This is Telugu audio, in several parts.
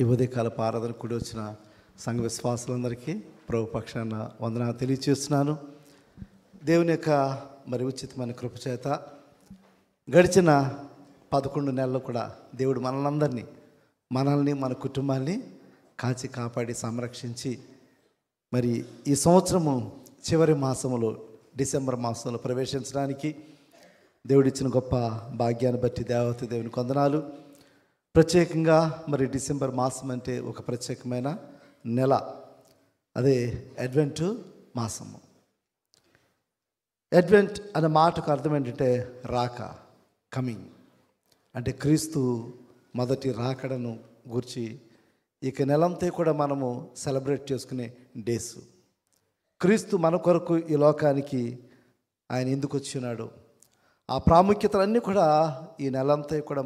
ఈ ఉదయకాల ఆరాధన కూడి వచ్చిన సంఘ విశ్వాసులందరికీ ప్రభు పక్షాన వందనాలు తెలియజేస్తున్నాను. దేవుని యొక్క మరి ఉచితమైన కృప చేత గడిచిన 11 నెలలు కూడా దేవుడు మనల్ని మన కుటుంబాన్ని కాచి కాపాడి సంరక్షించి మరి ఈ సంవత్సరము చివరి మాసములో డిసెంబర్ మాసంలో ప్రవేశించడానికి దేవుడిచ్చిన గొప్ప భాగ్యాన్ని బట్టి దేవత దేవునికి వందనాలు. ప్రత్యేకంగా మరి డిసెంబర్ మాసం అంటే ఒక ప్రత్యేకమైన నెల, అదే అడ్వెంట్ మాసము. అడ్వెంట్ అనే మాటకు అర్థం ఏంటంటే రాక, కమింగ్, అంటే క్రీస్తు మొదటి రాకడను గురించి ఇక నెలంతా కూడా మనము సెలబ్రేట్ చేసుకునే డేస్. క్రీస్తు మన కొరకు ఈ లోకానికి ఆయన ఎందుకు వచ్చినాడు, ఆ ప్రాముఖ్యతలన్నీ కూడా ఈ నెలంతా కూడా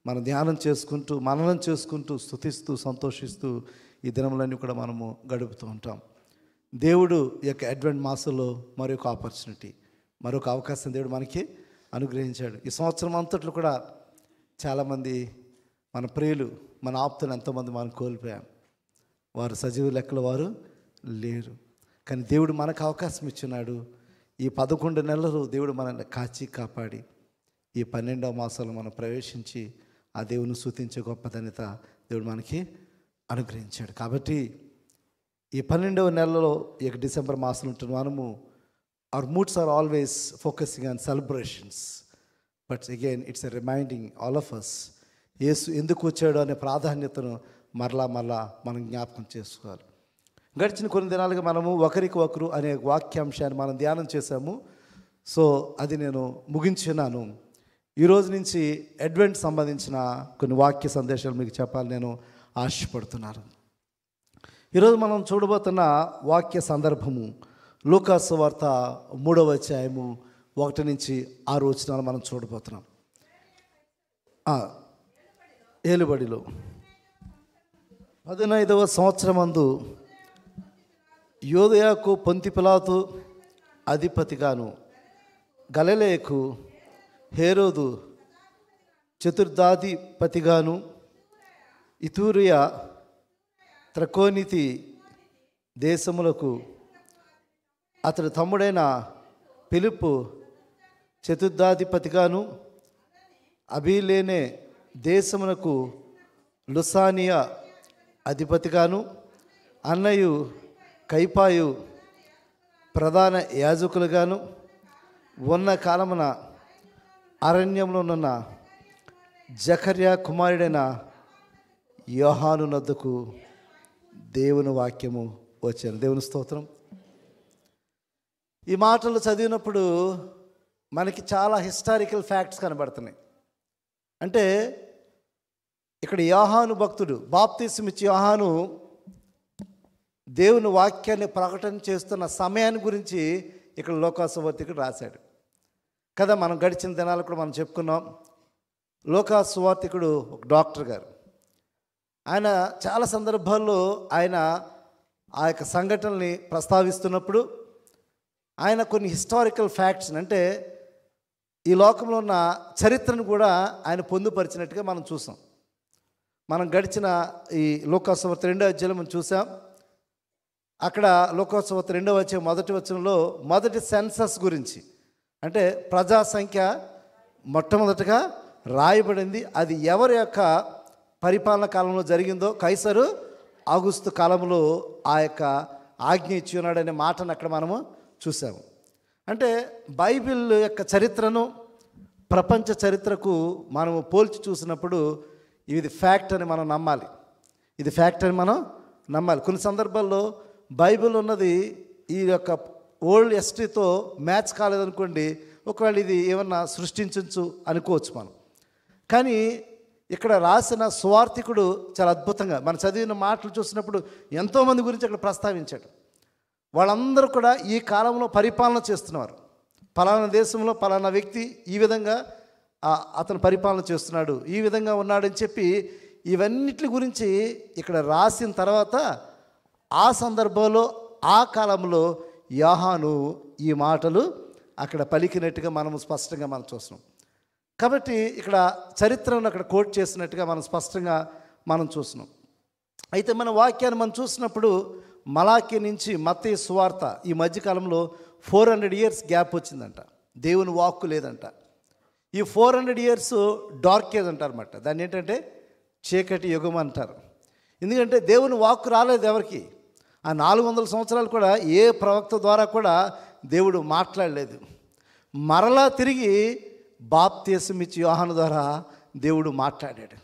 మనం ధ్యానం చేసుకుంటూ, మననం చేసుకుంటూ, స్తుతిస్తూ, సంతోషిస్తూ ఈ దినములన్నీ కూడా మనము గడుపుతూ ఉంటాం. దేవుడు ఈ యొక్క అడ్వెంట్ మాసంలో మరొక ఆపర్చునిటీ, మరొక అవకాశం దేవుడు మనకి అనుగ్రహించాడు. ఈ సంవత్సరం అంతట్లో కూడా చాలామంది మన ప్రియులు, మన ఆప్తులు ఎంతోమంది మనం కోల్పోయాం. వారు సజీవ లెక్కలు వారు లేరు. కానీ దేవుడు మనకు అవకాశం ఇచ్చినాడు. ఈ 11 నెలలు దేవుడు మనల్ని కాచి కాపాడి ఈ 12వ మాసంలో మనం ప్రవేశించి ఆ దేవుని స్తుతించే గొప్ప ధన్యత దేవుడు మనకి అనుగ్రహించాడు. కాబట్టి ఈ 12వ నెలలో ఈ డిసెంబర్ మాసంలో ఉంటున్న మనము our moods are always focusing on celebrations, but again it's a reminding all of us యేసు ఎందుకు వచ్చాడు అనే ప్రాధాన్యతను మరలా మనం జ్ఞాపకం చేసుకోవాలి. గడిచిన కొన్ని దినాలుగా మనము ఒకరికి ఒకరు అనే వాక్యాంశాన్ని మనం ధ్యానం చేశాము. సో అది నేను ముగించున్నాను. ఈరోజు నుంచి అడ్వెంట్ సంబంధించిన కొన్ని వాక్య సందేశాలు మీకు చెప్పాలి నేను ఆశపడుతున్నాను. ఈరోజు మనం చూడబోతున్న వాక్య సందర్భము లూకాసు సువార్త 3వ అధ్యాయము 1 నుంచి 6 వచనాలు మనం చూడబోతున్నాం. ఏలుబడిలో 15వ సంవత్సరమందు యోదయాకు పొంతి పిలాతు అధిపతిగాను, గలిలయకు హేరోదు చతుర్థాధిపతిగాను, ఇతూరియా త్రకోనితి దేశములకు అతడి తమ్ముడైన ఫిలిప్పు చతుర్థాధిపతిగాను, అబిలేనే దేశమునకు లుసానియా అధిపతిగాను, అన్నయు కైపాయు ప్రధాన యాజకులుగాను ఉన్న కాలమున అరణ్యంలోనున్న జకర్యా కుమారుడైన యోహాను నొద్దకు దేవుని వాక్యము వచ్చాను. దేవుని స్తోత్రం. ఈ మాటలు చదివినప్పుడు మనకి చాలా హిస్టారికల్ ఫ్యాక్ట్స్ కనబడుతున్నాయి. అంటే ఇక్కడ యోహాను భక్తుడు, బాప్తిస్మిచ్చి యోహాను దేవుని వాక్యాన్ని ప్రకటన చేస్తున్న సమయాన్ని గురించి ఇక్కడ లూకాసు సువార్తికుడు రాశాడు కదా. మనం గడిచిన దినాలు కూడా మనం చెప్పుకున్నాం. లూకాసు సువార్తికుడు ఒక డాక్టర్ గారు. ఆయన చాలా సందర్భాల్లో ఆయన ఆ యొక్క సంఘటనల్ని ప్రస్తావిస్తున్నప్పుడు ఆయన కొన్ని హిస్టారికల్ ఫ్యాక్ట్స్, అంటే ఈ లోకంలో ఉన్న చరిత్రను కూడా ఆయన పొందుపరిచినట్టుగా మనం చూసాం. మనం గడిచిన ఈ లూకాసు సువార్త 2వ అధ్యాయంలో మనం చూసాం. అక్కడ లూకాసు సువార్త 2వ అధ్యాయం 1వ వచనంలో మొదటి సెన్సస్ గురించి, అంటే ప్రజా సంఖ్య మొట్టమొదటిగా రాయబడింది. అది ఎవరి యొక్క పరిపాలన కాలంలో జరిగిందో, కైసరు ఆగుస్తు కాలంలో ఆ యొక్క ఆజ్ఞ ఇచ్చి ఉన్నాడనే మాటను అక్కడ మనము చూసాము. అంటే బైబిల్ యొక్క చరిత్రను ప్రపంచ చరిత్రకు మనము పోల్చి చూసినప్పుడు ఇది ఫ్యాక్ట్ అని మనం నమ్మాలి. ఇది ఫ్యాక్ట్ అని మనం నమ్మాలి. కొన్ని సందర్భాల్లో బైబిల్ ఉన్నది ఈ యొక్క ఓల్డ్ హిస్టరీతో మ్యాచ్ కాలేదనుకోండి, ఒకవేళ ఇది ఏమన్నా సృష్టించవచ్చు అనుకోవచ్చు మనం. కానీ ఇక్కడ రాసిన సువార్తికుడు చాలా అద్భుతంగా మనం చదివిన మాటలు చూసినప్పుడు ఎంతోమంది గురించి అక్కడ ప్రస్తావించాడు. వాళ్ళందరూ కూడా ఈ కాలంలో పరిపాలన చేస్తున్నారు. పలానా దేశంలో పలానా వ్యక్తి ఈ విధంగా అతను పరిపాలన చేస్తున్నాడు, ఈ విధంగా ఉన్నాడని చెప్పి ఇవన్నిటి గురించి ఇక్కడ రాసిన తర్వాత ఆ సందర్భంలో ఆ కాలంలో యోహాను ఈ మాటలు అక్కడ పలికినట్టుగా మనం స్పష్టంగా మనం చూస్తున్నాం. కాబట్టి ఇక్కడ చరిత్రను అక్కడ కోట్ చేసినట్టుగా మనం స్పష్టంగా మనం చూస్తున్నాం. అయితే మన వాక్యాన్ని మనం చూసినప్పుడు మలాకి నుంచి మత్తయి సువార్త ఈ మధ్యకాలంలో 400 years గ్యాప్ వచ్చిందంట. దేవుని వాక్కు లేదంట. ఈ 400 years డార్క్ ఏజ్ అంటారన్నమాట. దాన్ని ఏంటంటే చీకటి యుగం అంటారు. ఎందుకంటే దేవుని వాక్కు రాలేదు ఎవరికి. ఆ 400 సంవత్సరాలు కూడా ఏ ప్రవక్త ద్వారా కూడా దేవుడు మాట్లాడలేదు. మరలా తిరిగి బాప్తిస్మం యోహాను ద్వారా దేవుడు మాట్లాడాడు.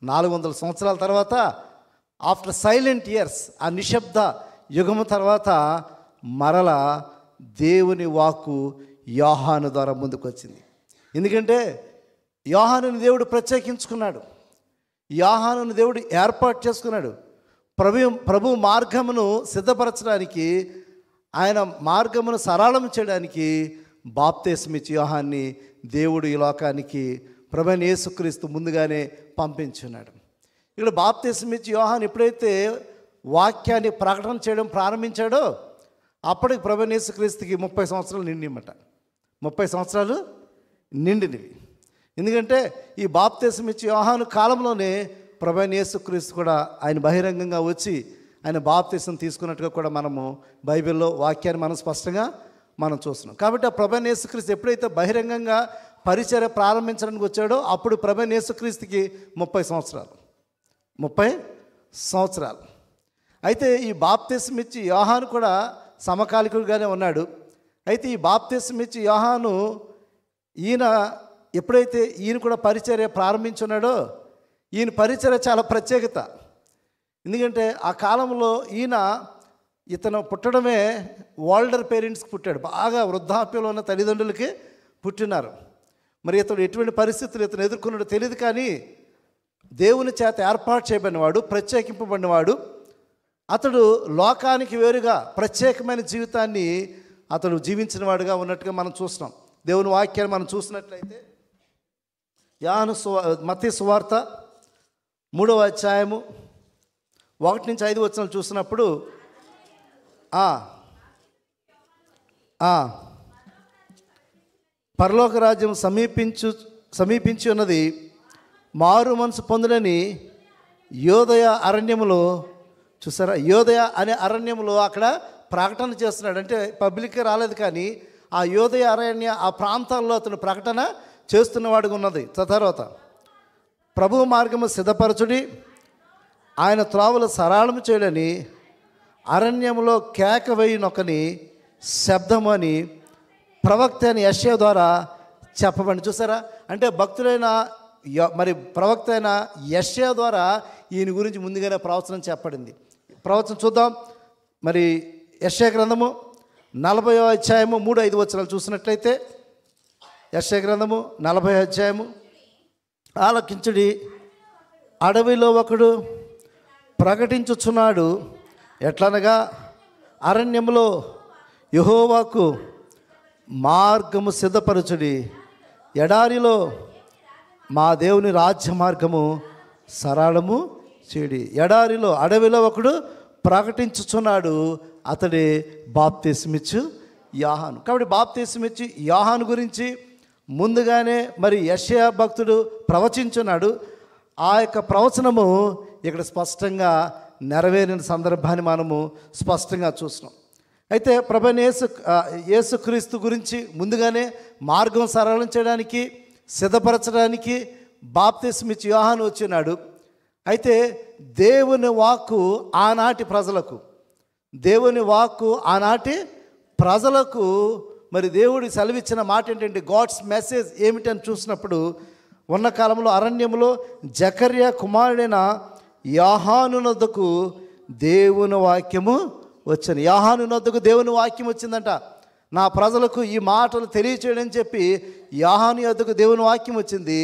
400 సంవత్సరాల తర్వాత, ఆఫ్టర్ సైలెంట్ ఇయర్స్, ఆ నిశ్శబ్ద యుగము తర్వాత మరల దేవుని వాక్కు యోహాను ద్వారా ముందుకు వచ్చింది. ఎందుకంటే యోహానుని దేవుడు ప్రత్యేకించుకున్నాడు. యోహానుని దేవుడు ఏర్పాటు చేసుకున్నాడు. ప్రభు మార్గమును సిద్ధపరచడానికి, ఆయన మార్గమును సరళం చేయడానికి బాప్తిస్మం యోహాన్ని దేవుడు ఈ లోకానికి ప్రభువైన యేసుక్రీస్తు ముందుగానే పంపించున్నాడు. ఇక్కడ బాప్తిస్మం యోహాను ఎప్పుడైతే వాక్యాన్ని ప్రకటన చేయడం ప్రారంభించాడో అప్పటికి ప్రభువైన యేసుక్రీస్తుకి 30 సంవత్సరాలు నిండిమట. 30 సంవత్సరాలు నిండినవి. ఎందుకంటే ఈ బాప్తిస్మం యోహాను కాలంలోనే ప్రభువైన యేసుక్రీస్తు కూడా ఆయన బహిరంగంగా వచ్చి ఆయన బాప్తిస్మం తీసుకున్నట్టుగా కూడా మనము బైబిల్లో వాక్యాన్ని మనం స్పష్టంగా మనం చూస్తున్నాం. కాబట్టి ఆ ప్రభువైన యేసుక్రీస్తు ఎప్పుడైతే బహిరంగంగా పరిచర్య ప్రారంభించడానికి వచ్చాడో అప్పుడు ప్రభువైన యేసుక్రీస్తుకి 30 సంవత్సరాలు. అయితే ఈ బాప్తిస్మం యోహాను కూడా సమకాలికుడిగానే ఉన్నాడు. అయితే ఈ బాప్తిస్మం యోహాను ఎప్పుడైతే ఈయన కూడా పరిచర్య ప్రారంభించున్నాడో ఈయన పరిచర్య చాలా ప్రత్యేకత. ఎందుకంటే ఆ కాలంలో ఇతను పుట్టడమే ఓల్డర్ పేరెంట్స్కి పుట్టాడు. బాగా వృద్ధాప్యంలో ఉన్న తల్లిదండ్రులకి పుట్టినారు. మరి ఇతడు ఎటువంటి పరిస్థితులు ఇతను ఎదుర్కొన్నాడో తెలియదు. కానీ దేవుని చేత ఏర్పాటు చేయబడినవాడు, ప్రత్యేకింపబడినవాడు. అతడు లోకానికి వేరుగా ప్రత్యేకమైన జీవితాన్ని అతడు జీవించిన వాడుగా ఉన్నట్టుగా మనం చూస్తున్నాం. దేవుని వాక్యాన్ని మనం చూసినట్లయితే మత్తయి సువార్త 3వ అధ్యాయము 1 నుంచి 5 వచనాలు చూసినప్పుడు పరలోక రాజ్యం సమీపించి ఉన్నది, మారు మనసు పొందుడని యోదయ అరణ్యములో, చూసారా, యోదయ అనే అరణ్యములో అక్కడ ప్రకటన చేస్తున్నాడు. అంటే పబ్లిక్గా రాలేదు, కానీ ఆ యోదయ అరణ్య ఆ ప్రాంతాల్లో అతను ప్రకటన చేస్తున్నవాడుగా ఉన్నది. తర్వాత ప్రభు మార్గము సిద్ధపరచుడి, ఆయన త్రోవలు సరళము చేయడని అరణ్యంలో కేక వేయునొకని శబ్దము అని ప్రవక్త అయిన యెషయా ద్వారా చెప్పబడి. చూసారా, అంటే భక్తులైన ప్రవక్త అయిన యెషయా ద్వారా ఈయన గురించి ముందుగానే ప్రవచనం చెప్పబడింది. ప్రవచనం చూద్దాం. మరి యెషయా గ్రంథము 40వ అధ్యాయము 3-5 వచనాలు చూసినట్లయితే, యెషయా గ్రంథము 40వ అధ్యాయము, ఆలకించుడి, అడవిలో ఒకడు ప్రకటించుచున్నాడు, ఎట్లనగా అరణ్యములో యెహోవాకు మార్గము సిద్ధపరచుడి, ఎడారిలో మా దేవుని రాజ్య మార్గము సరళము చేడి. ఎడారిలో, అడవిలో ఒకడు ప్రకటించుచున్నాడు, అతడే బాప్తిస్మం యోహాను. కాబట్టి బాప్తిస్మం యోహాను గురించి ముందుగానే మరి యెషయా భక్తుడు ప్రవచించున్నాడు. ఆ యొక్క ప్రవచనము ఇక్కడ స్పష్టంగా నెరవేరిన సందర్భాన్ని మనము స్పష్టంగా చూస్తున్నాం. అయితే ప్రభువైన యేసుక్రీస్తు గురించి ముందుగానే మార్గం సరళం చేయడానికి, సిద్ధపరచడానికి బాప్తిస్మం యోహాను వచ్చినాడు. అయితే దేవుని వాక్కు ఆనాటి ప్రజలకు మరి దేవుడి సెలవిచ్చిన మాట ఏంటంటే, గాడ్స్ మెసేజ్ ఏమిటని చూసినప్పుడు ఉన్న కాలంలో అరణ్యంలో జకర్యా కుమారుడైన యోహాను నొద్దకు దేవుని వాక్యము వచ్చింది. యోహాను నొద్దకు దేవుని వాక్యం వచ్చిందంట. నా ప్రజలకు ఈ మాటలు తెలియచేయడని చెప్పి యోహాను యొద్దకు దేవుని వాక్యం వచ్చింది.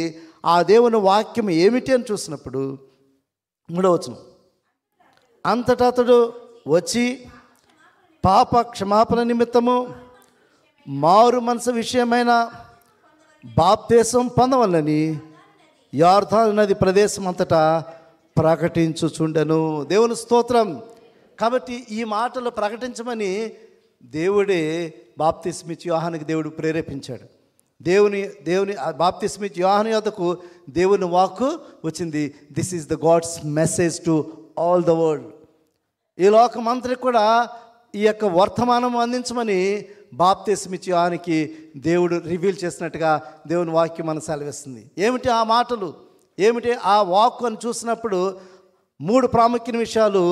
ఆ దేవుని వాక్యం ఏమిటి అని చూసినప్పుడు 3వ వచనం, అంతటా అతడు వచ్చి పాప క్షమాపణ నిమిత్తము మారు మనసు విషయమైన బాప్తిస్మం పొందవలనని యొర్దాను నది ప్రదేశం అంతటా ప్రకటించుచుండెను. దేవుని స్తోత్రం. కాబట్టి ఈ మాటలు ప్రకటించమని దేవుడే బాప్తిస్మం యోహానుకి దేవుడు ప్రేరేపించాడు. దేవుని బాప్తిస్మం యోహాను యొద్దకు దేవుని వాక్కు వచ్చింది. This is the God's message to all the world. ఈ లోకమంతటికి కూడా ఈ యొక్క వర్తమానం అందించమని బాప్తిస్మిచ్చి యోహానుకి దేవుడు రివీల్ చేసినట్టుగా దేవుని వాక్యం మనం సెలవిస్తుంది. ఏమిటి ఆ మాటలు, ఏమిటి ఆ వాక్ అని చూసినప్పుడు 3 ప్రాముఖ్యమైన విషయాలు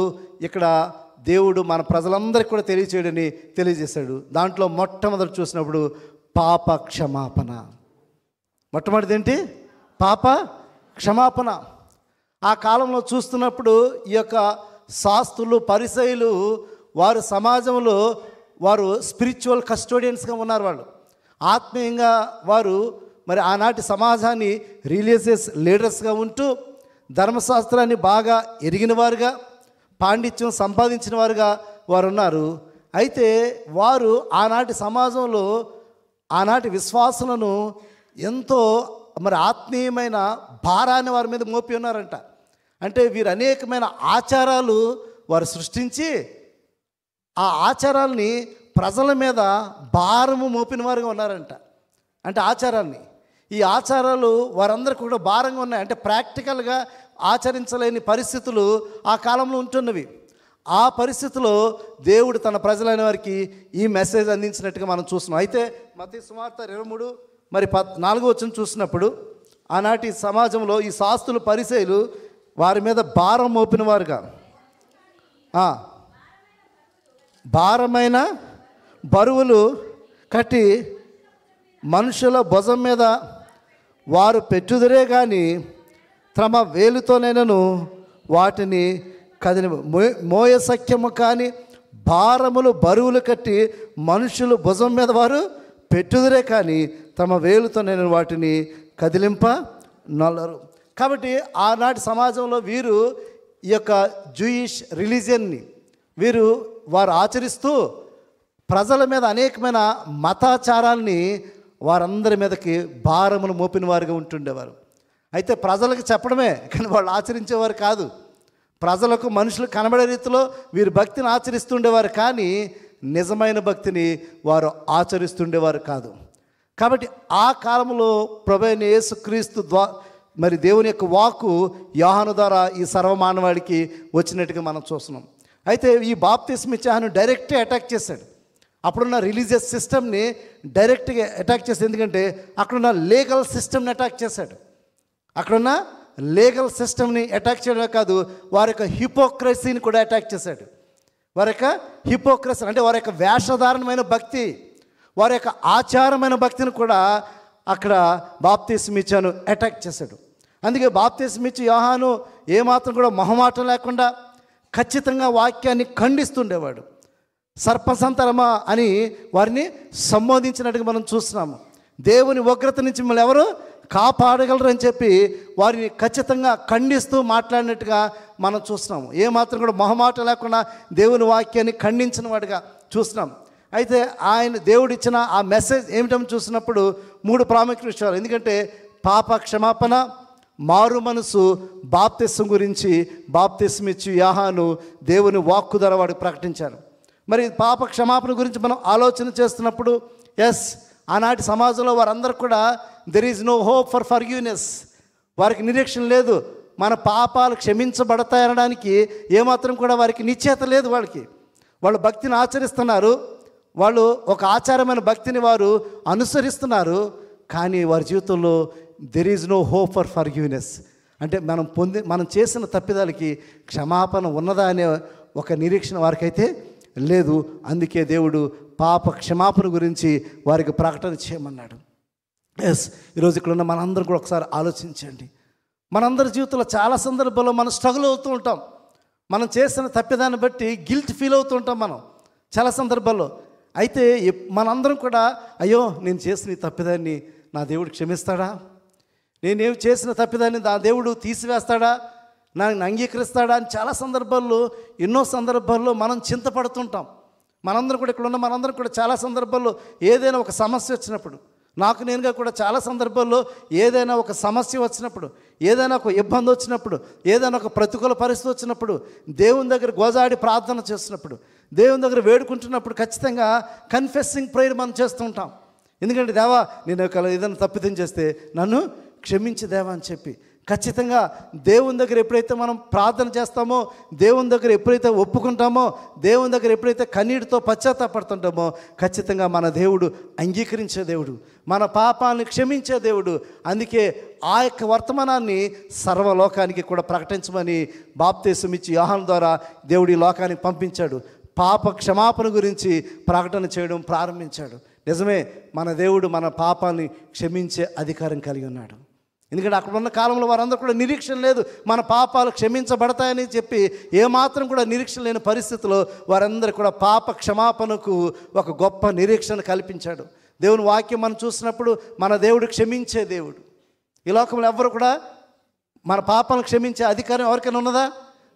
ఇక్కడ దేవుడు మన ప్రజలందరికీ కూడా తెలియచేయడని తెలియజేశాడు. దాంట్లో మొట్టమొదటి చూసినప్పుడు పాప క్షమాపణ. మొట్టమొదటిది ఏంటి? పాప క్షమాపణ. ఆ కాలంలో చూస్తున్నప్పుడు ఈ యొక్క శాస్త్రులు, పరిసయ్యులు వారు సమాజంలో వారు స్పిరిచువల్ కస్టోడియన్స్గా ఉన్నారు. వాళ్ళు ఆత్మీయంగా వారు మరి ఆనాటి సమాజాన్ని రిలీజియస్ లీడర్స్గా ఉంటూ ధర్మశాస్త్రాన్ని బాగా ఎరిగిన వారుగా, పాండిత్యం సంపాదించిన వారుగా వారు ఉన్నారు. అయితే వారు ఆనాటి సమాజంలో ఆనాటి విశ్వాసులను ఎంతో మరి ఆత్మీయమైన భారాన్ని వారి మీద మోపి ఉన్నారంట. అంటే వీరు అనేకమైన ఆచారాలు వారు సృష్టించి ఆ ఆచారాల్ని ప్రజల మీద భారము మోపిన వారుగా ఉన్నారంట. అంటే ఆచారాన్ని, ఈ ఆచారాలు వారందరికీ కూడా భారంగా ఉన్నాయి. అంటే ప్రాక్టికల్గా ఆచరించలేని పరిస్థితులు ఆ కాలంలో ఉంటున్నవి. ఆ పరిస్థితిలో దేవుడు తన ప్రజలైన వారికి ఈ మెసేజ్ అందించినట్టుగా మనం చూస్తున్నాం. అయితే మత్తయి సువార్త 23 మరి 14 వచనం చూసినప్పుడు ఆనాటి సమాజంలో ఈ శాస్త్రులు, పరిసయ్యులు వారి మీద భారం మోపిన వారుగా, భారమైన బరువులు కట్టి మనుషుల భుజం మీద వారు పెట్టుదురే కానీ తమ వేలుతోనైనను వాటిని కదిలి మోయసఖ్యము కానీ భారములు బరువులు కట్టి మనుషులు భుజం మీద వారు పెట్టుదురే కానీ తమ వేలుతోనైనా వాటిని కదిలింప నల్లరు. కాబట్టి ఆనాటి సమాజంలో వీరు ఈ యొక్క జూయిష్ రిలీజియన్ని వారు ఆచరిస్తూ ప్రజల మీద అనేకమైన మతాచారాల్ని వారందరి మీదకి భారమును మోపిన వారుగా ఉంటుండేవారు. అయితే ప్రజలకు చెప్పడమే కానీ వాళ్ళు ఆచరించేవారు కాదు. ప్రజలకు, మనుషులు కనబడే రీతిలో వీరు భక్తిని ఆచరిస్తుండేవారు కానీ నిజమైన భక్తిని వారు ఆచరిస్తుండేవారు కాదు. కాబట్టి ఆ కాలంలో ప్రభువైన యేసుక్రీస్తు మరి దేవుని యొక్క వాక్కు యోహాను ద్వారా ఈ సర్వమానవాడికి వచ్చినట్టుగా మనం చూస్తున్నాం. అయితే ఈ బాప్తిస్మిచ్చే యోహాను డైరెక్ట్గా అటాక్ చేశాడు. అప్పుడున్న రిలీజియస్ సిస్టమ్ని డైరెక్ట్గా అటాక్ చేశాడు. ఎందుకంటే అక్కడున్న లీగల్ సిస్టమ్ని అటాక్ చేశాడు. అక్కడున్న లీగల్ సిస్టమ్ని అటాక్ చేయడమే కాదు, వారి యొక్క హిపోక్రసీని కూడా అటాక్ చేశాడు. వారి యొక్క హిపోక్రసీ అంటే వారి యొక్క వేషధారణమైన భక్తి, వారి యొక్క ఆచారమైన భక్తిని కూడా అక్కడ బాప్తిస్మిచ్చాను అటాక్ చేశాడు. అందుకే బాప్తిస్మిచ్చి యోహాను ఏమాత్రం కూడా మొహమాటం లేకుండా ఖచ్చితంగా వాక్యాన్ని ఖండిస్తుండేవాడు. సర్పసంతరమా అని వారిని సంబోధించినట్టుగా మనం చూస్తున్నాము. దేవుని ఉగ్రత నుంచి మిమ్మల్ని ఎవరు కాపాడగలరు అని చెప్పి వారిని ఖచ్చితంగా ఖండిస్తూ మాట్లాడినట్టుగా మనం చూస్తున్నాము. ఏమాత్రం కూడా మొహమాట లేకుండా దేవుని వాక్యాన్ని ఖండించిన వాడిగా చూస్తున్నాం. అయితే దేవుడు ఇచ్చిన ఆ మెసేజ్ ఏమిటని చూసినప్పుడు 3 ప్రాముఖ్య విషయాలు. ఎందుకంటే పాప క్షమాపణ, మారు మనసు, బాప్తిస్మం గురించి బాప్తిస్మిచ్చి యోహాను దేవుని వాక్కు ద్వారా వాడికి ప్రకటించారు. మరి పాప క్షమాపణ గురించి మనం ఆలోచన చేస్తున్నప్పుడు ఆనాటి సమాజంలో వారందరూ కూడా there is no hope for forgiveness. వారికి నిరీక్షణ లేదు. మన పాపాలు క్షమించబడతాయనడానికి ఏమాత్రం కూడా వారికి నిశ్చయత లేదు. వాళ్ళు భక్తిని ఆచరిస్తున్నారు, వాళ్ళు ఒక ఆచారమైన భక్తిని వారు అనుసరిస్తున్నారు, కానీ వారి జీవితంలో there is no hope for forgiveness. అంటే మనం చేసిన తప్పిదాలకి క్షమాపణ ఉన్నదా అనే ఒక నిరీక్షణ వారికైతే లేదు. అందుకే దేవుడు పాప క్షమాపణ గురించి వారికి ప్రకటన చేయమన్నాడు. ఈరోజు ఇక్కడ ఉన్న మనందరం కూడా ఒకసారి ఆలోచించండి. మనందరి జీవితంలో చాలా సందర్భాల్లో మనం స్ట్రగుల్ అవుతూ ఉంటాం. మనం చేసిన తప్పిదాన్ని బట్టి గిల్ట్ ఫీల్ అవుతూ ఉంటాం మనం చాలా సందర్భాల్లో. అయితే మనందరం కూడా అయ్యో నేను చేసిన ఈ తప్పిదాన్ని నా దేవుడు క్షమిస్తాడా, నేనేమి చేసిన తప్పిదాన్ని నా దేవుడు తీసివేస్తాడా, నన్ను అంగీకరిస్తాడా అని చాలా సందర్భాల్లో, ఎన్నో సందర్భాల్లో మనం చింతపడుతుంటాం. మనందరం కూడా ఇక్కడ ఉన్న మనందరం కూడా చాలా సందర్భాల్లో ఏదైనా ఒక సమస్య వచ్చినప్పుడు, నాకు నేనుగా కూడా చాలా సందర్భాల్లో ఏదైనా ఒక సమస్య వచ్చినప్పుడు, ఏదైనా ఒక ఇబ్బంది వచ్చినప్పుడు, ఏదైనా ఒక ప్రతికూల పరిస్థితి వచ్చినప్పుడు, దేవుని దగ్గర గోజాడి ప్రార్థన చేస్తున్నప్పుడు, దేవుని దగ్గర వేడుకుంటున్నప్పుడు ఖచ్చితంగా కన్ఫెస్సింగ్ ప్రేయర్ మనం చేస్తూ ఉంటాం. ఎందుకంటే దేవా నేను ఏదైనా తప్పిదం చేస్తే నన్ను క్షమించి దేవా అని చెప్పి ఖచ్చితంగా దేవుని దగ్గర ఎప్పుడైతే మనం ప్రార్థన చేస్తామో, దేవుని దగ్గర ఎప్పుడైతే ఒప్పుకుంటామో, దేవుని దగ్గర ఎప్పుడైతే కన్నీటితో పశ్చాత్తాపడుతుంటామో, ఖచ్చితంగా మన దేవుడు అంగీకరించే దేవుడు, మన పాపాలను క్షమించే దేవుడు. అందుకే ఆ యొక్క వర్తమానాన్ని సర్వలోకానికి కూడా ప్రకటించమని బాప్తీసం ఇచ్చి యోహాను ద్వారా దేవుడు ఈ లోకానికి పంపించాడు. పాప క్షమాపణ గురించి ప్రకటన చేయడం ప్రారంభించాడు. నిజమే, మన దేవుడు మన పాపాన్ని క్షమించే అధికారం కలిగి ఉన్నాడు. ఎందుకంటే అక్కడ ఉన్న కాలంలో వారందరూ కూడా నిరీక్షణ లేదు, మన పాపాలు క్షమించబడతాయని చెప్పి ఏమాత్రం కూడా నిరీక్షణ లేని పరిస్థితిలో వారందరూ కూడా పాప క్షమాపణకు ఒక గొప్ప నిరీక్షణ కల్పించాడు. దేవుని వాక్యం మనం చూసినప్పుడు మన దేవుడు క్షమించే దేవుడు. ఈ లోకంలో ఎవ్వరు కూడా మన పాపాలను క్షమించే అధికారం ఎవరికైనా ఉన్నదా?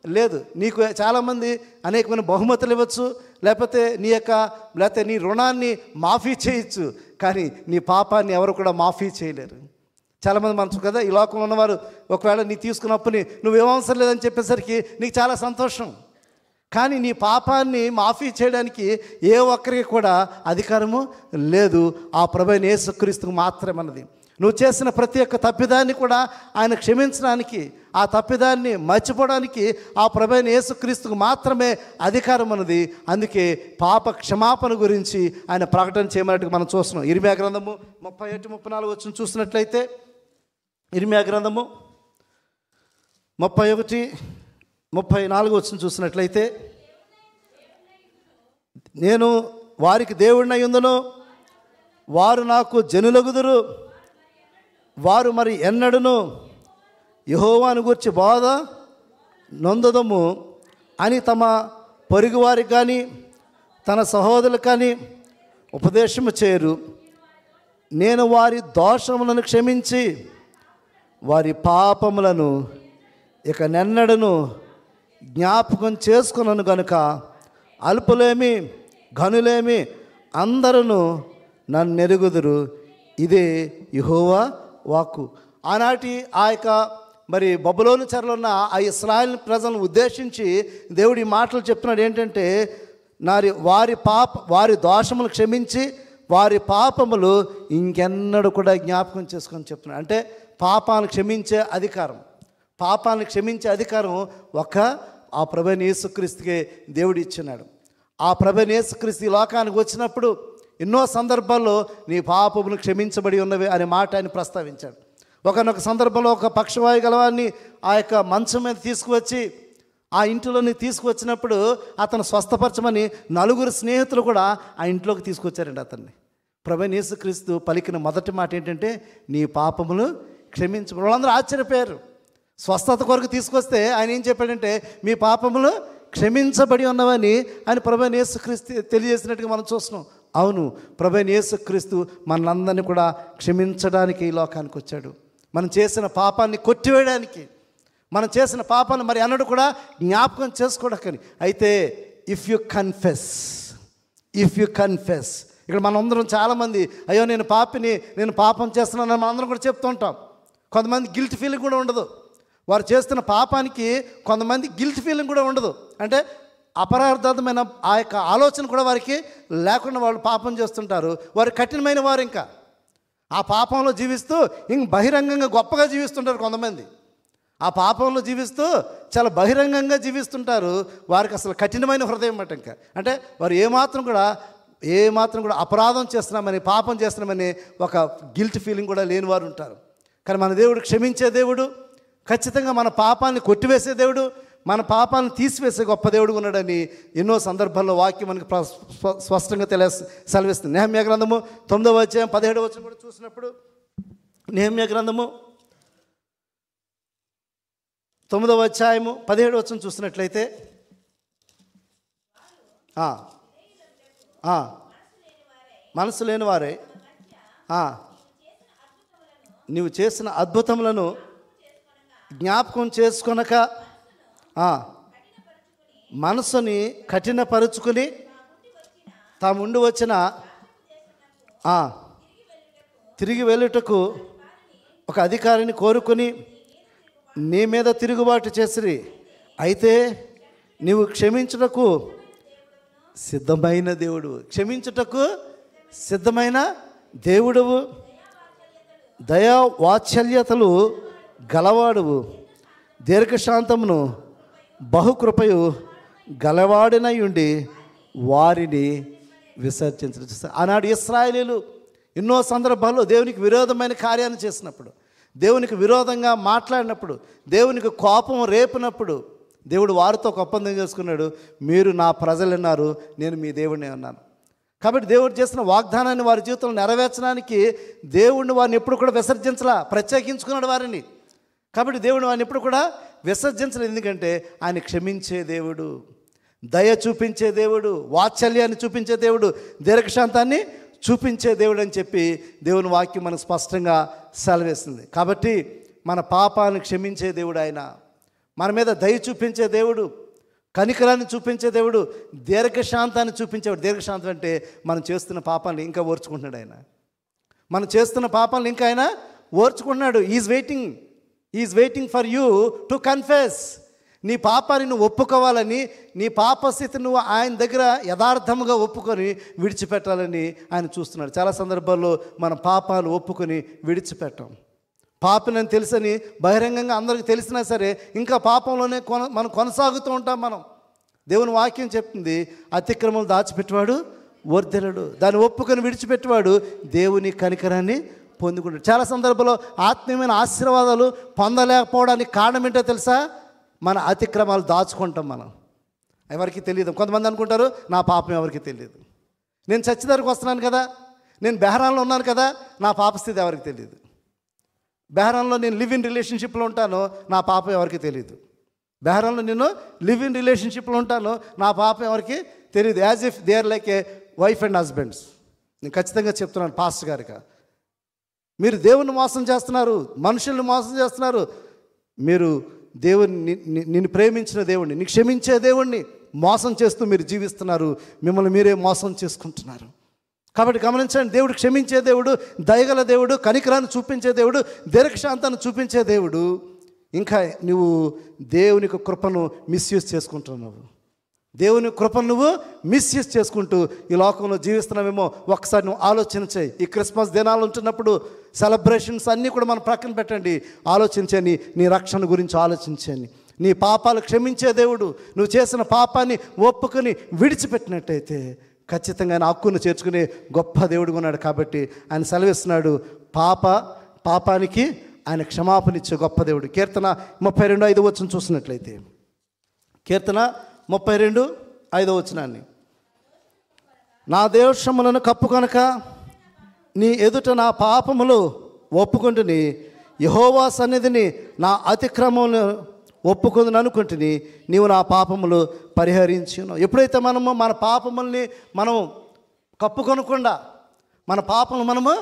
లేదు. నీకు చాలామంది అనేకమైన బహుమతులు ఇవ్వచ్చు, లేకపోతే నీ రుణాన్ని మాఫీ చేయొచ్చు, కానీ నీ పాపాన్ని ఎవరు కూడా మాఫీ చేయలేరు. చాలామంది మనసు కదా, ఈ లోకంలో ఉన్నవారు ఒకవేళ నీ తీసుకున్న అప్పుని నువ్వేం అవసరం లేదని చెప్పేసరికి నీకు చాలా సంతోషం, కానీ నీ పాపాన్ని మాఫీ చేయడానికి ఏ ఒక్కరికి కూడా అధికారము లేదు. ఆ ప్రభువైన యేసుక్రీస్తుకు మాత్రమే అన్నది. నువ్వు చేసిన ప్రతి ఒక్క తప్పిదాన్ని కూడా ఆయన క్షమించడానికి, ఆ తప్పిదాన్ని మర్చిపోవడానికి ఆ ప్రభువైన యేసుక్రీస్తుకు మాత్రమే అధికారం అన్నది. అందుకే పాప క్షమాపణ గురించి ఆయన ప్రకటన చేయమన్నట్టుగా మనం చూస్తున్నాం. ఇర్మియా గ్రంథము 31-34 వచ్చిన చూసినట్లయితే, ఇర్మియా గ్రంథము 31-34 వచ్చిన చూసినట్లయితే, నేను వారికి దేవుడినై ఉందును, వారు నాకు జనులగుదురు, వారు మరి ఎన్నడూను యెహోవాను గూర్చి బాధ నొందదము అని తమ పొరుగు వారికి కానీ తన సహోదరులకు కానీ ఉపదేశము చేయరు. నేను వారి దోషములను క్షమించి వారి పాపములను ఇక నెన్నడను జ్ఞాపకం చేసుకున్నాను గనుక అల్పులేమి ఘనులేమి అందరూ నన్ను ఎరుగుదురు. ఇదే యెహోవా వాక్కు. ఆనాటి ఆ యొక్క బబులోను చెరలో ఉన్న ఆ ఇశ్రాయేలు ప్రజలను ఉద్దేశించి దేవుడు ఈ మాటలు చెప్తున్నాడు. ఏంటంటే, వారి దోషములు క్షమించి వారి పాపములు ఇంకెన్నడూ కూడా జ్ఞాపకం చేసుకొని చెప్తున్నాడు. అంటే పాపాలను క్షమించే అధికారం ఆ ప్రభువైన యేసుక్రీస్తుకే దేవుడు ఇచ్చినాడు. ఆ ప్రభువైన యేసుక్రీస్తు ఈ లోకానికి వచ్చినప్పుడు ఎన్నో సందర్భాల్లో నీ పాపములు క్షమించబడి ఉన్నవి అనే మాట ఆయన ప్రస్తావించాడు. ఒకనొక సందర్భంలో ఒక పక్షవాయు గలవాన్ని ఆ యొక్క మంచం మీద తీసుకువచ్చి ఆ ఇంటిలోని తీసుకువచ్చినప్పుడు అతను స్వస్థపరచమని 4 స్నేహితులు కూడా ఆ ఇంట్లోకి తీసుకొచ్చారండి అతన్ని. ప్రభువైన యేసుక్రీస్తు పలికిన మొదటి మాట ఏంటంటే, నీ పాపములు క్షమించబడి. వాళ్ళందరూ ఆశ్చర్యపోయారు. స్వస్థత కొరకు తీసుకొస్తే ఆయన ఏం చెప్పాడంటే, మీ పాపములు క్షమించబడి ఉన్నవని ఆయన ప్రభువైన యేసుక్రీస్తు తెలియజేసినట్టుగా మనం చూస్తున్నాం. అవును, ప్రభువైన యేసుక్రీస్తు మనందరినీ కూడా క్షమించడానికి ఈ లోకానికి వచ్చాడు. మనం చేసిన పాపాన్ని కొట్టివేయడానికి, మనం చేసిన పాపాన్ని మరి అన్నడు కూడా జ్ఞాపకం చేసుకోవడానికి. అయితే ఇఫ్ యు కన్ఫెస్ ఇక్కడ మనందరం చాలామంది, అయ్యో నేను పాపం చేస్తున్నానని మనందరం కూడా చెప్తూ ఉంటాం. కొంతమంది గిల్ట్ ఫీలింగ్ కూడా ఉండదు. వారు చేస్తున్న పాపానికి కొంతమంది గిల్ట్ ఫీలింగ్ కూడా ఉండదు. అంటే అపరార్థమైన ఆ యొక్క ఆలోచన కూడా వారికి లేకుండా వాళ్ళు పాపం చేస్తుంటారు. వారు కఠినమైన వారు ఇంకా ఆ పాపంలో జీవిస్తూ బహిరంగంగా గొప్పగా జీవిస్తుంటారు. కొంతమంది ఆ పాపంలో జీవిస్తూ చాలా బహిరంగంగా జీవిస్తుంటారు. వారికి అసలు కఠినమైన హృదయం అన్నమాట. ఇంకా అంటే వారు ఏమాత్రం కూడా అపరాధం చేస్తున్నామని, పాపం చేస్తున్నామని ఒక గిల్ట్ ఫీలింగ్ కూడా లేని వారు ఉంటారు. కానీ మన దేవుడు క్షమించే దేవుడు, ఖచ్చితంగా మన పాపాన్ని కొట్టివేసే దేవుడు, మన పాపాలను తీసివేసే గొప్ప దేవుడు ఉన్నాడని ఎన్నో సందర్భాల్లో వాక్యం మనకు స్పష్టంగా సెలవిస్తుంది. నెహెమ్యా గ్రంథము 9వ అధ్యాయం 17వ వచనం కూడా చూసినప్పుడు, నెహెమ్యా గ్రంథము 9వ అధ్యాయము 17వ వచనం చూసినట్లయితే, మనసు లేని వారే నీవు చేసిన అద్భుతములను జ్ఞాపకం చేసుకొనక మనసుని కఠినపరుచుకుని తాముండి వచ్చిన తిరిగి వెళ్ళుటకు ఒక అధికారిని కోరుకొని నీ మీద తిరుగుబాటు చేసిరి. అయితే నీవు క్షమించుటకు సిద్ధమైన దేవుడు, క్షమించుటకు సిద్ధమైన దేవుడువు, దయా వాత్సల్యతలు గలవాడువు, దీర్ఘశాంతమును బహుకృపయు గలవాడినై ఉండి వారిని విసర్జించడం. ఆనాడు ఇశ్రాయేలీయులు ఎన్నో సందర్భాల్లో దేవునికి విరోధమైన కార్యాన్ని చేసినప్పుడు, దేవునికి విరోధంగా మాట్లాడినప్పుడు, దేవునికి కోపం రేపినప్పుడు దేవుడు వారితో ఒక ఒప్పందం చేసుకున్నాడు. మీరు నా ప్రజలున్నారు, నేను మీ దేవుడిని అన్నాను. కాబట్టి దేవుడు చేసిన వాగ్దానాన్ని వారి జీవితంలో నెరవేర్చడానికి దేవుడిని వారిని ఎప్పుడు కూడా విసర్జించలా, ప్రత్యేకించుకున్నాడు వారిని. కాబట్టి దేవుడు వారిని ఎప్పుడు కూడా విసర్జించలేదు. ఎందుకంటే ఆయన క్షమించే దేవుడు, దయ చూపించే దేవుడు, వాత్సల్యాన్ని చూపించే దేవుడు, దీర్ఘశాంతాన్ని చూపించే దేవుడు అని చెప్పి దేవుని వాక్యం మనకు స్పష్టంగా సెలవేస్తుంది. కాబట్టి మన పాపాలను క్షమించే దేవుడు ఆయన, మన మీద దయ చూపించే దేవుడు, కనికరాన్ని చూపించే దేవుడు, దీర్ఘశాంతాన్ని చూపించేవాడు. దీర్ఘశాంతం అంటే మనం చేస్తున్న పాపాలను ఇంకా ఓర్చుకుంటున్నాడు ఆయన. మనం చేస్తున్న పాపాలను ఇంకా ఆయన ఓర్చుకుంటున్నాడు. Is waiting for you to confess. నీ పాపాన్ని నువ్వు ఒప్పుకోవాలని, నీ పాపస్థితి నువ్వు ఆయన దగ్గర యథార్థముగా ఒప్పుకొని విడిచిపెట్టాలని ఆయన చూస్తున్నాడు. చాలా సందర్భాల్లో మన పాపాలు ఒప్పుకొని విడిచిపెట్టాం. పాపినని తెలుసని బహిరంగంగా అందరికీ తెలిసినా సరే ఇంకా పాపంలోనే మనం కొనసాగుతూ ఉంటాం. దేవుని వాక్యం చెప్తుంది, అతిక్రమం దాచిపెట్టేవాడు వర్ధిల్లడు, దాన్ని ఒప్పుకొని విడిచిపెట్టేవాడు దేవుని కనికరాన్ని పొందుకుంటాడు. చాలా సందర్భాల్లో ఆత్మీయమైన ఆశీర్వాదాలు పొందలేకపోవడానికి కారణం ఏంటో తెలుసా? మన అతిక్రమాలు దాచుకుంటాం. మనం ఎవరికి తెలియదు. కొంతమంది అనుకుంటారు నా పాపం ఎవరికి తెలియదు, నేను చచ్చిదారికి వస్తున్నాను కదా, నేను బెహరాన్లో ఉన్నాను కదా, నా పాపస్థితి ఎవరికి తెలియదు. బెహరాన్లో నేను లివ్ ఇన్ రిలేషన్షిప్లో ఉంటాను, నా పాపం ఎవరికి తెలియదు. బెహరాన్లో నేను లివ్ ఇన్ రిలేషన్షిప్లో ఉంటాను, నా పాపం ఎవరికి తెలియదు. As if they are like a wife and husbands. నేను ఖచ్చితంగా చెప్తున్నాను పాస్టర్ గారిగా, మీరు దేవుణ్ణి మోసం చేస్తున్నారు, మనుషుల్ని మోసం చేస్తున్నారు. మీరు దేవుని, నిన్ను ప్రేమించిన దేవుణ్ణి, నీకు క్షమించే దేవుణ్ణి మోసం చేస్తూ మీరు జీవిస్తున్నారు, మిమ్మల్ని మీరే మోసం చేసుకుంటున్నారు. కాబట్టి గమనించండి, దేవుడు క్షమించే దేవుడు, దయగల దేవుడు, కనికరాన్ని చూపించే దేవుడు, దీర్ఘశాంతాన్ని చూపించే దేవుడు. ఇంకా నువ్వు దేవుని కృపను మిస్యూజ్ చేసుకుంటున్నావు. దేవుని కృపను నువ్వు మిస్యూజ్ చేసుకుంటూ ఈ లోకంలో జీవిస్తున్నావేమో ఒకసారి నువ్వు ఆలోచన చేయి. ఈ క్రిస్మస్ దినాలు ఉంటున్నప్పుడు సెలబ్రేషన్స్ అన్నీ కూడా మనం ప్రక్కన పెట్టండి, ఆలోచించని నీ రక్షణ గురించి ఆలోచించండి. నీ పాపాలు క్షమించే దేవుడు, నువ్వు చేసిన పాపాన్ని ఒప్పుకొని విడిచిపెట్టినట్టయితే ఖచ్చితంగా ఆయన హక్కును చేర్చుకునే గొప్ప దేవుడుగా ఉన్నాడు. కాబట్టి ఆయన సెలవిస్తున్నాడు, పాపానికి ఆయన క్షమాపణ ఇచ్చే గొప్ప దేవుడు. కీర్తన 32:5 చూసినట్లయితే, కీర్తన 32:5 నా దోషములను కప్పుకొనక నీ ఎదుట నా పాపములు ఒప్పుకుంటుని, యెహోవా సన్నిధిని నా అతిక్రమములను ఒప్పుకుందని అనుకుంటుని, నీవు నా పాపములు పరిహరించును. ఎప్పుడైతే మనము మన పాపముల్ని మనం కప్పుకొనకుండా, మన పాపములు మనము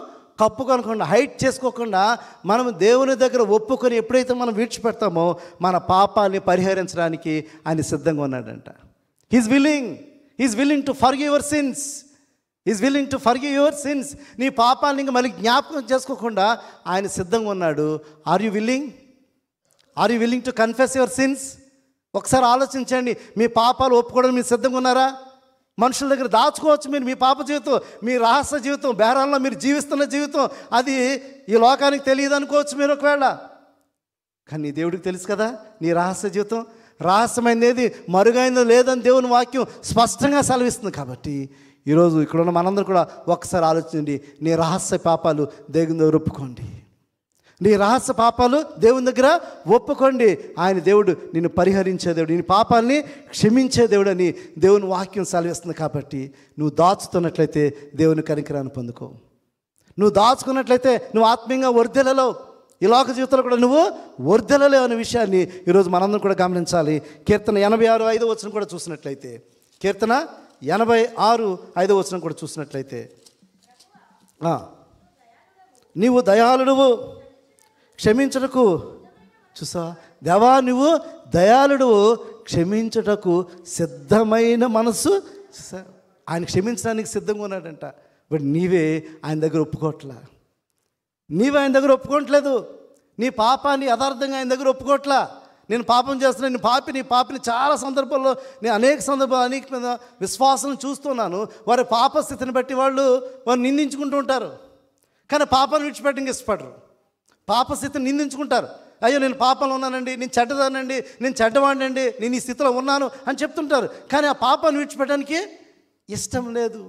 కప్పుకొనకుండా, హైట్ చేసుకోకుండా మనము దేవుని దగ్గర ఒప్పుకొని ఎప్పుడైతే మనం విడిచిపెడతామో మన పాపాన్ని పరిహరించడానికి ఆయన సిద్ధంగా ఉన్నాడంట. He is willing to forgive your sins. నీ పాపాన్ని ఇంకా మళ్ళీ జ్ఞాపకం చేసుకోకుండా ఆయన సిద్ధంగా ఉన్నాడు. Are you willing to confess your sins? ఒకసారి ఆలోచించండి, మీ పాపాలు ఒప్పుకోవడం మీరు సిద్ధంగా ఉన్నారా? మనుషుల దగ్గర దాచుకోవచ్చు మీరు మీ పాప జీవితం, మీ రహస్య జీవితం, బేరాల్లో మీరు జీవిస్తున్న జీవితం, అది ఈ లోకానికి తెలియదు అనుకోవచ్చు మీరు ఒకవేళ. కానీ దేవుడికి తెలుసు కదా నీ రహస్య జీవితం. రహస్యమైనది మరుగైనది లేదని దేవుని వాక్యం స్పష్టంగా సెలవిస్తుంది. కాబట్టి ఈరోజు ఇక్కడ ఉన్న మనందరూ కూడా ఒక్కసారి ఆలోచించండి, నీ రహస్య పాపాలు దేవుని దగ్గర ఒప్పుకోండి. నీ రహస్య పాపాలు దేవుని దగ్గర ఒప్పుకోండి. ఆయన దేవుడు నిన్ను పరిహరించే దేవుడు, నీ పాపాలని క్షమించే దేవుడు అని దేవుని వాక్యం సెలవిస్తుంది. కాబట్టి నువ్వు దాచుతున్నట్లయితే దేవుని కనికరాన్ని పొందుకో. నువ్వు దాచుకున్నట్లయితే నువ్వు ఆత్మీయంగా వర్ధిల్లలేవు. ఈ లోక జీవితంలో కూడా నువ్వు వర్ధిల్లలేవు అనే విషయాన్ని ఈరోజు మనందరం కూడా గమనించాలి. కీర్తన 86:5 కూడా చూసినట్లయితే, కీర్తన 86:5 కూడా చూసినట్లయితే, నీవు దయాళుడువు క్షమించుటకు, చూసా దేవా నువ్వు దయాళుడు క్షమించుటకు సిద్ధమైన మనసు. చూసా ఆయన క్షమించడానికి సిద్ధంగా ఉన్నాడంట. బట్ నీవే ఆయన దగ్గర ఒప్పుకోవట్లా, నీవే ఆయన దగ్గర ఒప్పుకోవట్లేదు. నీ పాపాన్ని యథార్థంగా ఆయన దగ్గర ఒప్పుకోవట్లా. నేను పాపం చేస్తున్నాను, నీ పాపిని చాలా సందర్భాల్లో నేను అనేక విశ్వాసం చూస్తున్నాను. వారి పాపస్థితిని బట్టి వాళ్ళు నిందించుకుంటూ ఉంటారు, కానీ పాపాన్ని విడిచిపెట్టడానికి ఇష్టపడరు. పాపస్థితిని నిందించుకుంటారు, అయ్యో నేను పాపంలో ఉన్నానండి, నేను చెడ్డదానండి, నేను చెడ్డవాడినండి, నేను ఈ స్థితిలో ఉన్నాను అని చెప్తుంటారు. కానీ ఆ పాపాన్ని విడిచిపెట్టడానికి ఇష్టం లేదు.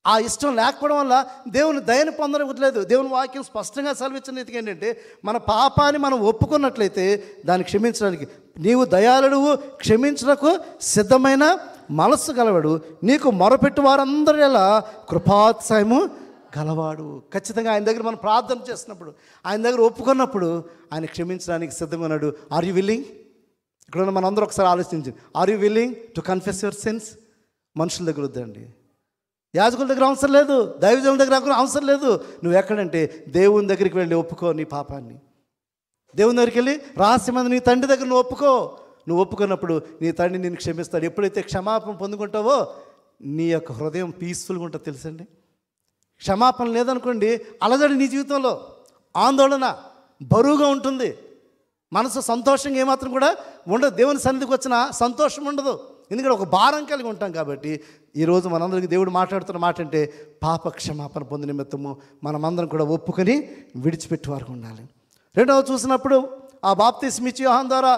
ఆ ఇష్టం లేకపోవడం వల్ల దేవుని దయని పొందలేదు. దేవుని వాక్యం స్పష్టంగా సెలవిచ్చిన రీతికి ఏంటంటే, మన పాపాన్ని మనం ఒప్పుకున్నట్లయితే దాన్ని క్షమించడానికి, నీవు దయాళుడువు, క్షమించుటకు సిద్ధమైన మనస్సు గలవాడు, నీకు మొరపెట్టు వారందరి ఎలా కృపాతిశయము గలవాడు. ఖచ్చితంగా ఆయన దగ్గర మనం ప్రార్థన చేసినప్పుడు, ఆయన దగ్గర ఒప్పుకున్నప్పుడు ఆయన క్షమించడానికి సిద్ధంగా ఉన్నాడు. Are you willing? ఇక్కడ మనందరూ ఒకసారి ఆలోచించండి. Are you willing to confess your sins? మనుషుల దగ్గర వద్దండి, యాజకుల దగ్గర అవసరం లేదు, దైవజనుల దగ్గర అవసరం లేదు. నువ్వు ఎక్కడంటే దేవుని దగ్గరికి వెళ్ళి ఒప్పుకో నీ పాపాన్ని. దేవుని దగ్గరికి వెళ్ళి రహస్యమైన నీ తండ్రి దగ్గర నువ్వు ఒప్పుకో. నువ్వు ఒప్పుకున్నప్పుడు నీ తండ్రి నేను క్షమిస్తాడు. ఎప్పుడైతే క్షమాపణ పొందుకుంటావో నీ యొక్క హృదయం పీస్ఫుల్గా ఉంటుంది. తెలుసండి, క్షమాపణ లేదనుకోండి, అలజడి నీ జీవితంలో, ఆందోళన, బరువుగా ఉంటుంది, మనసు సంతోషంగా ఏమాత్రం కూడా ఉండదు. దేవుని సన్నిధికి వచ్చిన సంతోషం ఉండదు, ఎందుకంటే ఒక భారం కలిగి ఉంటాం. కాబట్టి ఈరోజు మనందరికీ దేవుడు మాట్లాడుతున్న మాట అంటే, పాప క్షమాపణ పొంది నిమిత్తము మనమందరం కూడా ఒప్పుకొని విడిచిపెట్టేవారు ఉండాలి. రెండవ చూసినప్పుడు, ఆ బాప్తిస్మా ఇచ్చే యోహాను ద్వారా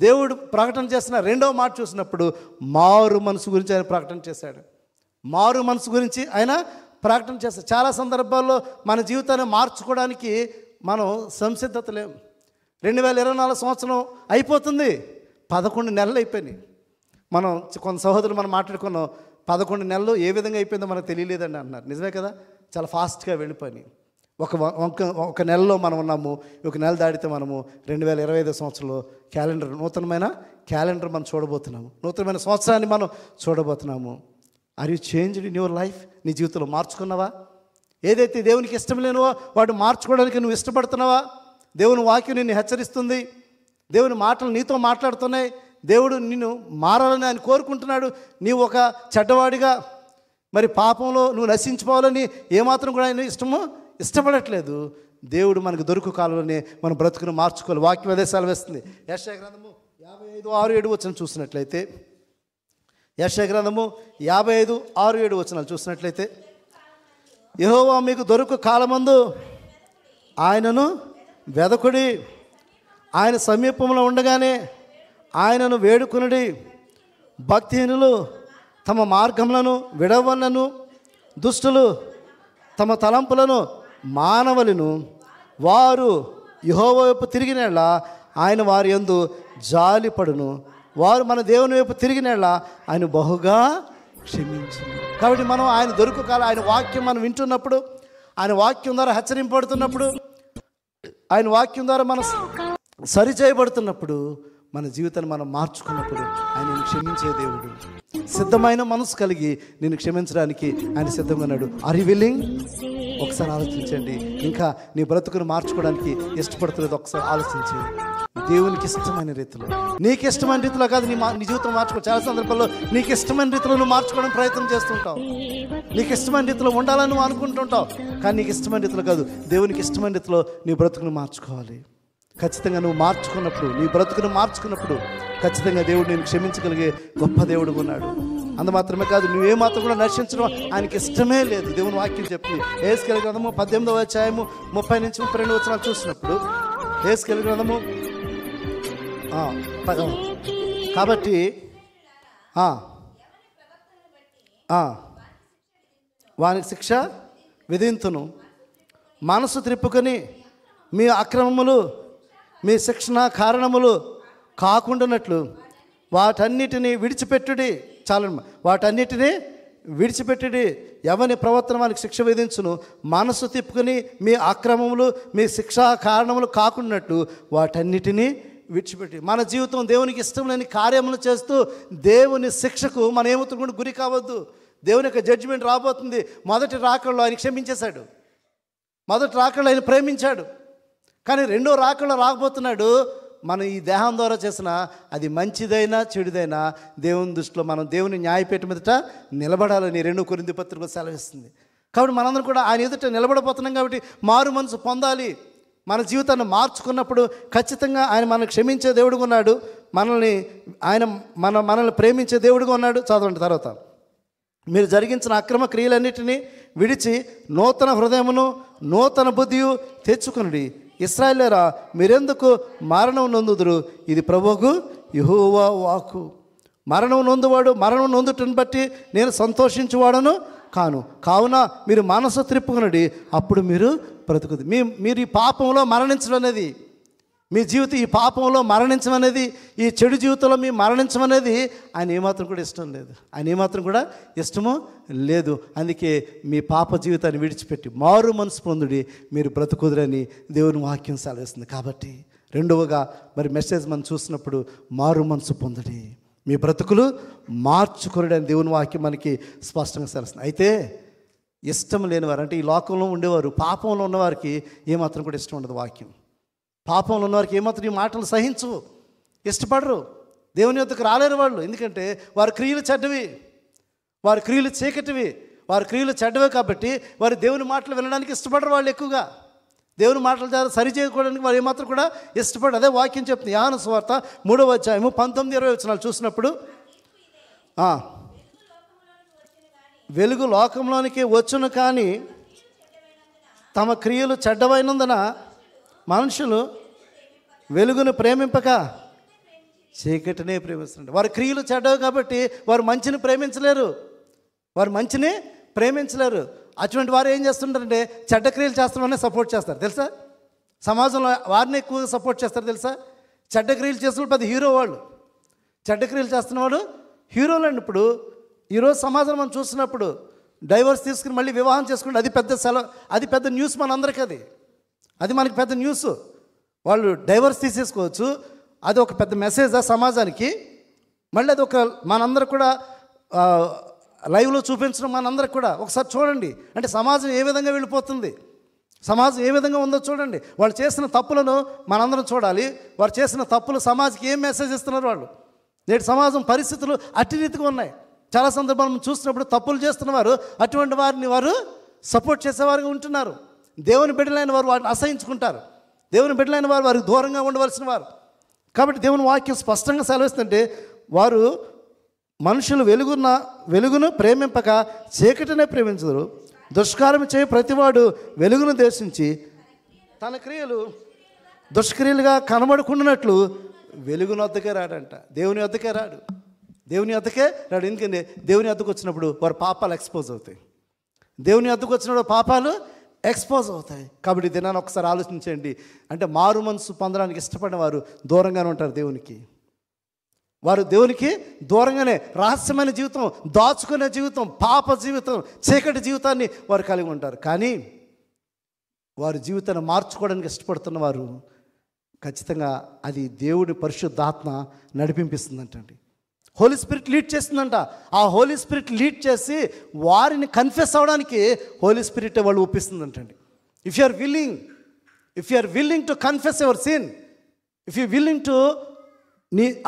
దేవుడు ప్రకటన చేసిన రెండవ మాట చూసినప్పుడు, మారు మనసు గురించి ఆయన ప్రకటన చేశాడు. మారు మనసు గురించి ఆయన ప్రకటన చేస్తాడు. చాలా సందర్భాల్లో మన జీవితాన్ని మార్చుకోవడానికి మనం సంసిద్ధత లేము. 2024 సంవత్సరం అయిపోతుంది, 11 నెలలు అయిపోయినాయి. మనం కొంత సహోదరులు మనం మాట్లాడుకున్నాం, 11 నెలలు ఏ విధంగా అయిపోయిందో మనకు తెలియలేదండి అన్నారు. నిజమే కదా, చాలా ఫాస్ట్గా వెళ్ళిపోయినాయి. ఒక నెలలో మనం ఉన్నాము, ఒక నెల దాడితే మనము 2025 సంవత్సరంలో నూతనమైన క్యాలెండర్ మనం చూడబోతున్నాము, నూతనమైన సంవత్సరాన్ని మనం చూడబోతున్నాము. Are you changed in your life? నీ జీవితంలో మార్చుకున్నావా? ఏదైతే దేవునికి ఇష్టం లేనివో వాడు మార్చుకోవడానికి నువ్వు ఇష్టపడుతున్నావా? దేవుని వాక్యం నిన్ను హెచ్చరిస్తుంది, దేవుని మాటలు నీతో మాట్లాడుతున్నాయి, దేవుడు నిన్ను మారాలని ఆయన కోరుకుంటున్నాడు. నీవు ఒక చెడ్డవాడిగా మరి పాపంలో నువ్వు నశించుకోవాలని ఏమాత్రం కూడా ఆయన ఇష్టపడట్లేదు. దేవుడు మనకు దొరుకు కాలంలోనే మన బ్రతుకును మార్చుకోవాలి. వాక్యం అదే సెలవిస్తుంది. యెషయా గ్రంథము 55:6-7 వచనం చూసినట్లయితే, యెషయా గ్రంథము 55:6-7 వచనాలు చూసినట్లయితే, యెహోవా మీకు దొరుకు కాలమందు ఆయనను వెదకుడి, ఆయన సమీపంలో ఉండగానే ఆయనను వేడుకొనుడి. భక్తిహీనులు తమ మార్గములను విడవలను, దుష్టులు తమ తలంపులను మానవలను, వారు యెహోవా వైపు తిరిగినట్ల ఆయన వారి యందు జాలిపడును. వారు మన దేవుని వైపు తిరిగినట్ల ఆయన బహుగా క్షమించును. కాబట్టి మనం ఆయన దొరుకు కాలం, ఆయన వాక్యం మనం వింటున్నప్పుడు, ఆయన వాక్యం ద్వారా హెచ్చరింపబడుతున్నప్పుడు, ఆయన వాక్యం ద్వారా మనం సరిచేయబడుతున్నప్పుడు, మన జీవితాన్ని మనం మార్చుకున్నప్పుడు ఆయన క్షమించే దేవుడు. సిద్ధమైన మనసు కలిగి నేను క్షమించడానికి ఆయన సిద్ధంగా ఉన్నాడు. Are you willing? ఒకసారి ఆలోచించండి. ఇంకా నీ బ్రతుకును మార్చుకోవడానికి ఇష్టపడుతున్నది ఒకసారి ఆలోచించి, దేవునికి ఇష్టమైన రీతిలో, నీకు ఇష్టమైన రీతిలో కాదు నీ జీవితం మార్చుకో. చాలా సందర్భాల్లో నీకు ఇష్టమైన రీతిలో నువ్వు మార్చుకోవడానికి ప్రయత్నం చేస్తుంటావు, నీకు ఇష్టమైన రీతిలో ఉండాలని నువ్వు అనుకుంటుంటావు. కానీ నీకు ఇష్టమైన రీతిలో కాదు, దేవునికి ఇష్టమైన రీతిలో నీ బ్రతుకును మార్చుకోవాలి. ఖచ్చితంగా నువ్వు మార్చుకున్నప్పుడు, నీ బ్రతుకును మార్చుకున్నప్పుడు ఖచ్చితంగా దేవుడు నేను క్షమించగలిగే గొప్ప దేవుడు ఉన్నాడు. అందు మాత్రమే కాదు, నువ్వేమాత్రం కూడా నశించడం ఆయనకి ఇష్టమే లేదు. దేవుని వాక్యం చెప్తుంది. యెహెజ్కేలు గ్రంథము 18వ అధ్యాయము 30-32 వచనాలు చూసినప్పుడు, యెహెజ్కేలు గ్రంథము కాబట్టి వానికి శిక్ష విధింతును, మనసు త్రిప్పుకొని మీ అక్రమములు మీ శిక్షణ కారణములు కాకుండానట్లు వాటన్నిటినీ విడిచిపెట్టుడి. చాలు, వాటన్నిటినీ విడిచిపెట్టుడి. ఎవని ప్రవర్తన వానికి శిక్ష విధించును. మనసు తిప్పుకొని మీ అక్రమములు మీ శిక్షా కారణములు కాకుండానట్లు వాటన్నిటినీ విడిచిపెట్టి. మన జీవితం దేవునికి ఇష్టం లేని కార్యములు చేస్తూ దేవుని శిక్షకు మనం ఏమవుతున్నా గురి కావద్దు. దేవుని యొక్క జడ్జిమెంట్ రాబోతుంది. మొదటి రాకడలో ఆయన క్షమించేశాడు, మొదటి రాకడలో ఆయన ప్రేమించాడు. కానీ రెండో రాకడలో రాకపోతున్నాడు. మనం ఈ దేహం ద్వారా చేసిన అది మంచిదైనా చెడుదైనా దేవుని దృష్టిలో మనం దేవుని న్యాయపీఠం మీదట నిలబడాలని 2 కొరింథీ పత్రికలో సెలవిస్తుంది. కాబట్టి మనందరం కూడా ఆయన ఎదుట నిలబడబోతున్నాం. కాబట్టి మారు మనసు పొందాలి. మన జీవితాన్ని మార్చుకున్నప్పుడు ఖచ్చితంగా ఆయన మనల్ని క్షమించే దేవుడుగా ఉన్నాడు. మనల్ని ప్రేమించే దేవుడుగా ఉన్నాడు. చదవండి తర్వాత, మీరు జరిగించిన అక్రమ క్రియలన్నిటినీ విడిచి నూతన హృదయమును నూతన బుద్ధియు తెచ్చుకునుడి. ఇశ్రాయేలురా మీరెందుకు మరణం నొందుదురు, ఇది ప్రభువుకు యెహోవా వాక్కు. మరణం నొందువాడు మరణం నొందుటను బట్టి నేను సంతోషించువాడను కావున మీరు మనసు త్రిప్పుకునడి, అప్పుడు మీరు బ్రతుకుదు. మీరు ఈ పాపంలో మరణించడం అనేది, మీ జీవితం ఈ పాపంలో మరణించడం అనేది, ఈ చెడు జీవితంలో మీ మరణించడం అనేది ఆయన ఏమాత్రం కూడా ఇష్టం లేదు. ఆయన ఏమాత్రం కూడా ఇష్టము లేదు. అందుకే మీ పాప జీవితాన్ని విడిచిపెట్టి మారు మనసు పొందుడి, మీరు బ్రతుకుదురని దేవుని వాక్యం సెలవిస్తుంది. కాబట్టి రెండవగా మరి మెసేజ్ మనం చూసినప్పుడు మారు మనసు పొందుడి, మీ బ్రతుకులు మార్చుకొనుడి అని దేవుని వాక్యం మనకి స్పష్టంగా సెలవిస్తుంది. అయితే ఇష్టం లేనివారు, అంటే ఈ లోకంలో ఉండేవారు, పాపంలో ఉన్నవారికి ఏమాత్రం కూడా ఇష్టం ఉండదు వాక్యం. పాపంలో ఉన్నవారికి ఏమాత్రం ఈ మాటలు సహించవు, ఇష్టపడరు, దేవుని యొద్దకు రాలేరు వాళ్ళు. ఎందుకంటే వారి క్రియలు చెడ్డవి, వారి క్రియలు చీకటివి, వారి క్రియలు చెడ్డవే. కాబట్టి వారు దేవుని మాటలు వినడానికి ఇష్టపడరు. వాళ్ళు ఎక్కువగా దేవుని మాటల ద్వారా సరి చేయడానికి వారు ఏమాత్రం కూడా ఇష్టపడరు. అదే వాక్యం చెప్తుంది. యోహాను సువార్త 3వ అధ్యాయము 19-20 వచనాలు చూసినప్పుడు, వెలుగు లోకంలోనికి వచ్చును కానీ తమ క్రియలు చెడ్డవైనందున మనుషులు వెలుగును ప్రేమింపక చీకటినే ప్రేమిస్తున్నారు. వారి క్రియలు చెడ్డవి కాబట్టి వారు మంచిని ప్రేమించలేరు, వారు మంచిని ప్రేమించలేరు. అటువంటి వారు ఏం చేస్తుంటారంటే చెడ్డ క్రియలు చేస్తున్నారని సపోర్ట్ చేస్తారు. తెలుసా, సమాజంలో వారిని ఎక్కువగా సపోర్ట్ చేస్తారు. తెలుసా, చెడ్డ క్రియలు చేస్తున్న పెద్ద హీరో వాళ్ళు, చెడ్డ క్రియలు చేస్తున్నవాడు హీరోలు అండి. ఇప్పుడు ఈరోజు సమాజం మనం చూసినప్పుడు డైవర్స్ తీసుకుని మళ్ళీ వివాహం చేసుకుంటే అది పెద్ద న్యూస్ మనందరికీ. అది మనకి పెద్ద న్యూస్. వాళ్ళు డైవర్స్ తీసేసుకోవచ్చు, అది ఒక పెద్ద మెసేజ్ సమాజానికి. మళ్ళీ అది ఒక మనందరూ కూడా లైవ్లో చూపించడం మనందరికి కూడా ఒకసారి చూడండి. అంటే సమాజం ఏ విధంగా వెళ్ళిపోతుంది, సమాజం ఏ విధంగా ఉందో చూడండి. వాళ్ళు చేసిన తప్పులను మనందరం చూడాలి. వారు చేసిన తప్పులు సమాజానికి ఏం మెసేజ్ ఇస్తున్నారు వాళ్ళు. నేటి సమాజం పరిస్థితులు అట్టి రీతిగా ఉన్నాయి. చాలా సందర్భాలు మనం చూసినప్పుడు తప్పులు చేస్తున్నవారు అటువంటి వారిని వారు సపోర్ట్ చేసేవారుగా ఉంటున్నారు. దేవుని బిడ్డలైన వారు వారిని అసహించుకుంటారు. దేవుని బిడ్డలైన వారు వారికి దూరంగా ఉండవలసిన వారు. కాబట్టి దేవుని వాక్యం స్పష్టంగా సెలవిస్తుంటే, వారు మనుషులు వెలుగును ప్రేమింపక చీకటినే ప్రేమించరు. దుష్కారం చేయ ప్రతివాడు వెలుగును ద్వేషించి తన క్రియలు దుష్క్రియలుగా కనబడుకున్నట్లు వెలుగుని వద్దకే రాడంట. దేవుని వద్దకే రాడు, దేవుని వద్దకే రాడు. ఎందుకంటే దేవుని వద్దకు వచ్చినప్పుడు వారి పాపాలు ఎక్స్పోజ్ అవుతాయి. దేవుని వద్దకు వచ్చినప్పుడు పాపాలు ఎక్స్పోజ్ అవుతాయి. కాబట్టి దినాన్ని ఒకసారి ఆలోచించండి. అంటే మారు మనసు పొందడానికి ఇష్టపడిన వారు దూరంగానే ఉంటారు దేవునికి. వారు దేవునికి దూరంగానే రహస్యమైన జీవితం, దాచుకునే జీవితం, పాప జీవితం, చీకటి జీవితాన్ని వారు కలిగి ఉంటారు. కానీ వారి జీవితాన్ని మార్చుకోవడానికి ఇష్టపడుతున్న వారు ఖచ్చితంగా అది దేవుడి పరిశుద్ధాత్మ నడిపింపిస్తుందంటండి. హోలీ స్పిరిట్ లీడ్ చేస్తుందంట. ఆ హోలీ స్పిరిట్ లీడ్ చేసి వారిని కన్ఫెస్ అవ్వడానికి హోలీ స్పిరిట్ వాళ్ళు ఒప్పిస్తుందంటండి. If you are willing to confess your sin, if you willing to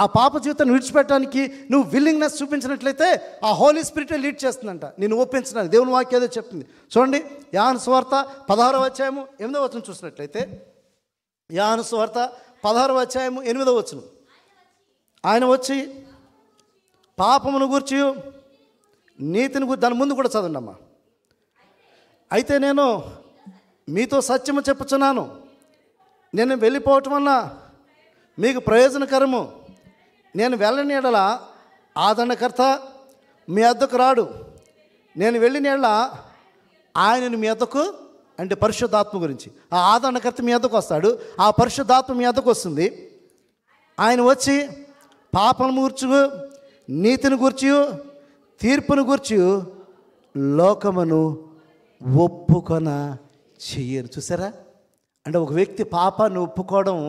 ఆ పాప జీవితాన్ని విడిచిపెట్టడానికి నువ్వు విల్లింగ్నెస్ చూపించినట్లయితే ఆ హోలీ స్పిరిట్ లీడ్ చేస్తుందంట నేను ఒప్పించడానికి. దేవుని వాక్యం ఏదో చెప్తుంది చూడండి. యోహాను సువార్త 16వ అధ్యాయము 8వ వచనం చూసినట్లయితే, యోహాను సువార్త 16వ అధ్యాయము 8వ వచనం, ఆయన వచ్చి పాపమును గూర్చి నీతిని గూర్చి, దాని ముందు కూడా చదవండి అమ్మా. అయితే నేను మీతో సత్యము చెప్పుచున్నాను, నేను వెళ్ళిపోవటం వల్ల మీకు ప్రయోజనకరము. నేను వెళ్ళని ఎడల ఆదరణకర్త మీ వద్దకు రాడు. నేను వెళ్ళిన ఎడల ఆయనను మీ వద్దకు, అంటే పరిశుద్ధాత్మ గురించి, ఆ ఆదరణకర్త మీ వద్దకు వస్తాడు. ఆ పరిశుద్ధాత్మ మీ వద్దకు వస్తుంది. ఆయన వచ్చి పాపను గూర్చి, నీతిని గూర్చి, తీర్పును గూర్చి లోకమును ఒప్పుకొన చెయ్యరు. చూసారా, అంటే ఒక వ్యక్తి పాపాన్ని ఒప్పుకోవడం,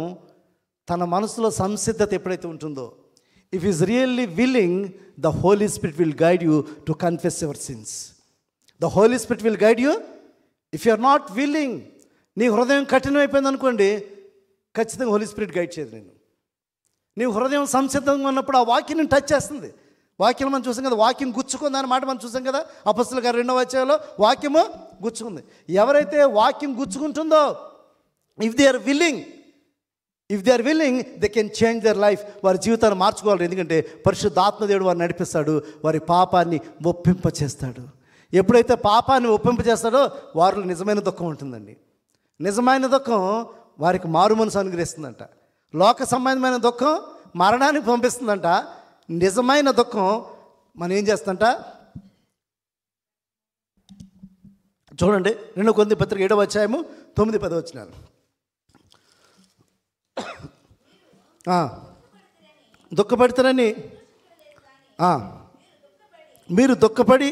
తన మనసులో సంసిద్ధత ఎప్పుడైతే ఉంటుందో, if is really willing, the Holy Spirit will guide you to confess your sins. The Holy Spirit will guide you. If you are not willing, నీ హృదయం కఠినమైపోయింది అనుకోండి, ఖచ్చితంగా హోలీ స్పిరిట్ గైడ్ చేయదు నేను. నీ హృదయం సంసిద్ధంగా ఉన్నప్పుడు ఆ వాక్యం నేను టచ్ చేస్తుంది. వాక్యం మనం చూసాం కదా, వాక్యం గుచ్చుకుంది అన్నమాట మనం చూసాం కదా. అపొస్తలుల గారు 2వ అధ్యాయంలో వాక్యము గుచ్చుకుంది. ఎవరైతే వాక్యం గుచ్చుకుంటుందో, if they are willing, they can change their life. వారి జీవితాన్ని మార్చుకోవాలి. ఎందుకంటే పరిశుద్ధాత్మదేవుడు వారిని నడిపిస్తాడు, వారి పాపాన్ని ఒప్పింపచేస్తాడు. ఎప్పుడైతే పాపాన్ని ఒప్పింపచేస్తాడో వారిలో నిజమైన దుఃఖం ఉంటుందండి. నిజమైన దుఃఖం వారికి మారు మనసు అనుగ్రహిస్తుందంట. లోక సంబంధమైన దుఃఖం మరణానికి పంపిస్తుందంట. నిజమైన దుఃఖం మనం ఏం చేస్తుందంట? చూడండి 2 కొరింథీ పత్రిక 7వ అధ్యాయము 9-10 వచనాలు. దుఃఖపడతారని మీరు దుఃఖపడి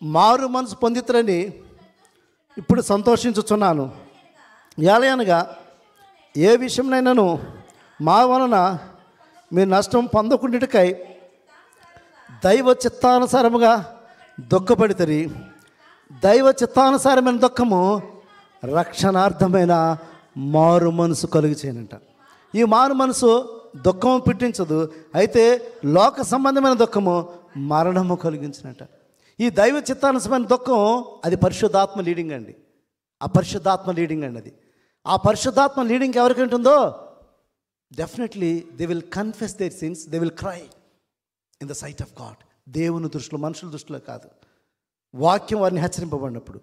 మారు మనసు పొందుతారని ఇప్పుడు సంతోషించుచున్నాను. ఏలయనగా ఏ విషయంనైనాను మా వలన మీరు నష్టం పొందకుండాటకై దైవ చిత్తానుసారముగా దుఃఖపడితరి. దైవ చిత్తానుసారమైన దుఃఖము రక్షణార్థమైన మారు మనసు కలుగు చేయనంట. ఈ మారు మనసు దుఃఖము పుట్టించదు, అయితే లోక సంబంధమైన దుఃఖము మరణము కలిగించినట్ట. ఈ దైవ చిత్తానుసారమైన దుఃఖం అది పరిశుద్ధాత్మ లీడింగ్ అండి. ఆ పరిశుద్ధాత్మ లీడింగ్ అండి అది. ఆ పరిశుద్ధాత్మ లీడింగ్ ఎవరికి ఉంటుందో definitely they will confess their sins, they will cry in the sight of God. దేవుని దృష్టిలో, మనుషుల దృష్టిలో కాదు. వాక్యం వారిని హెచ్చరింపబడినప్పుడు,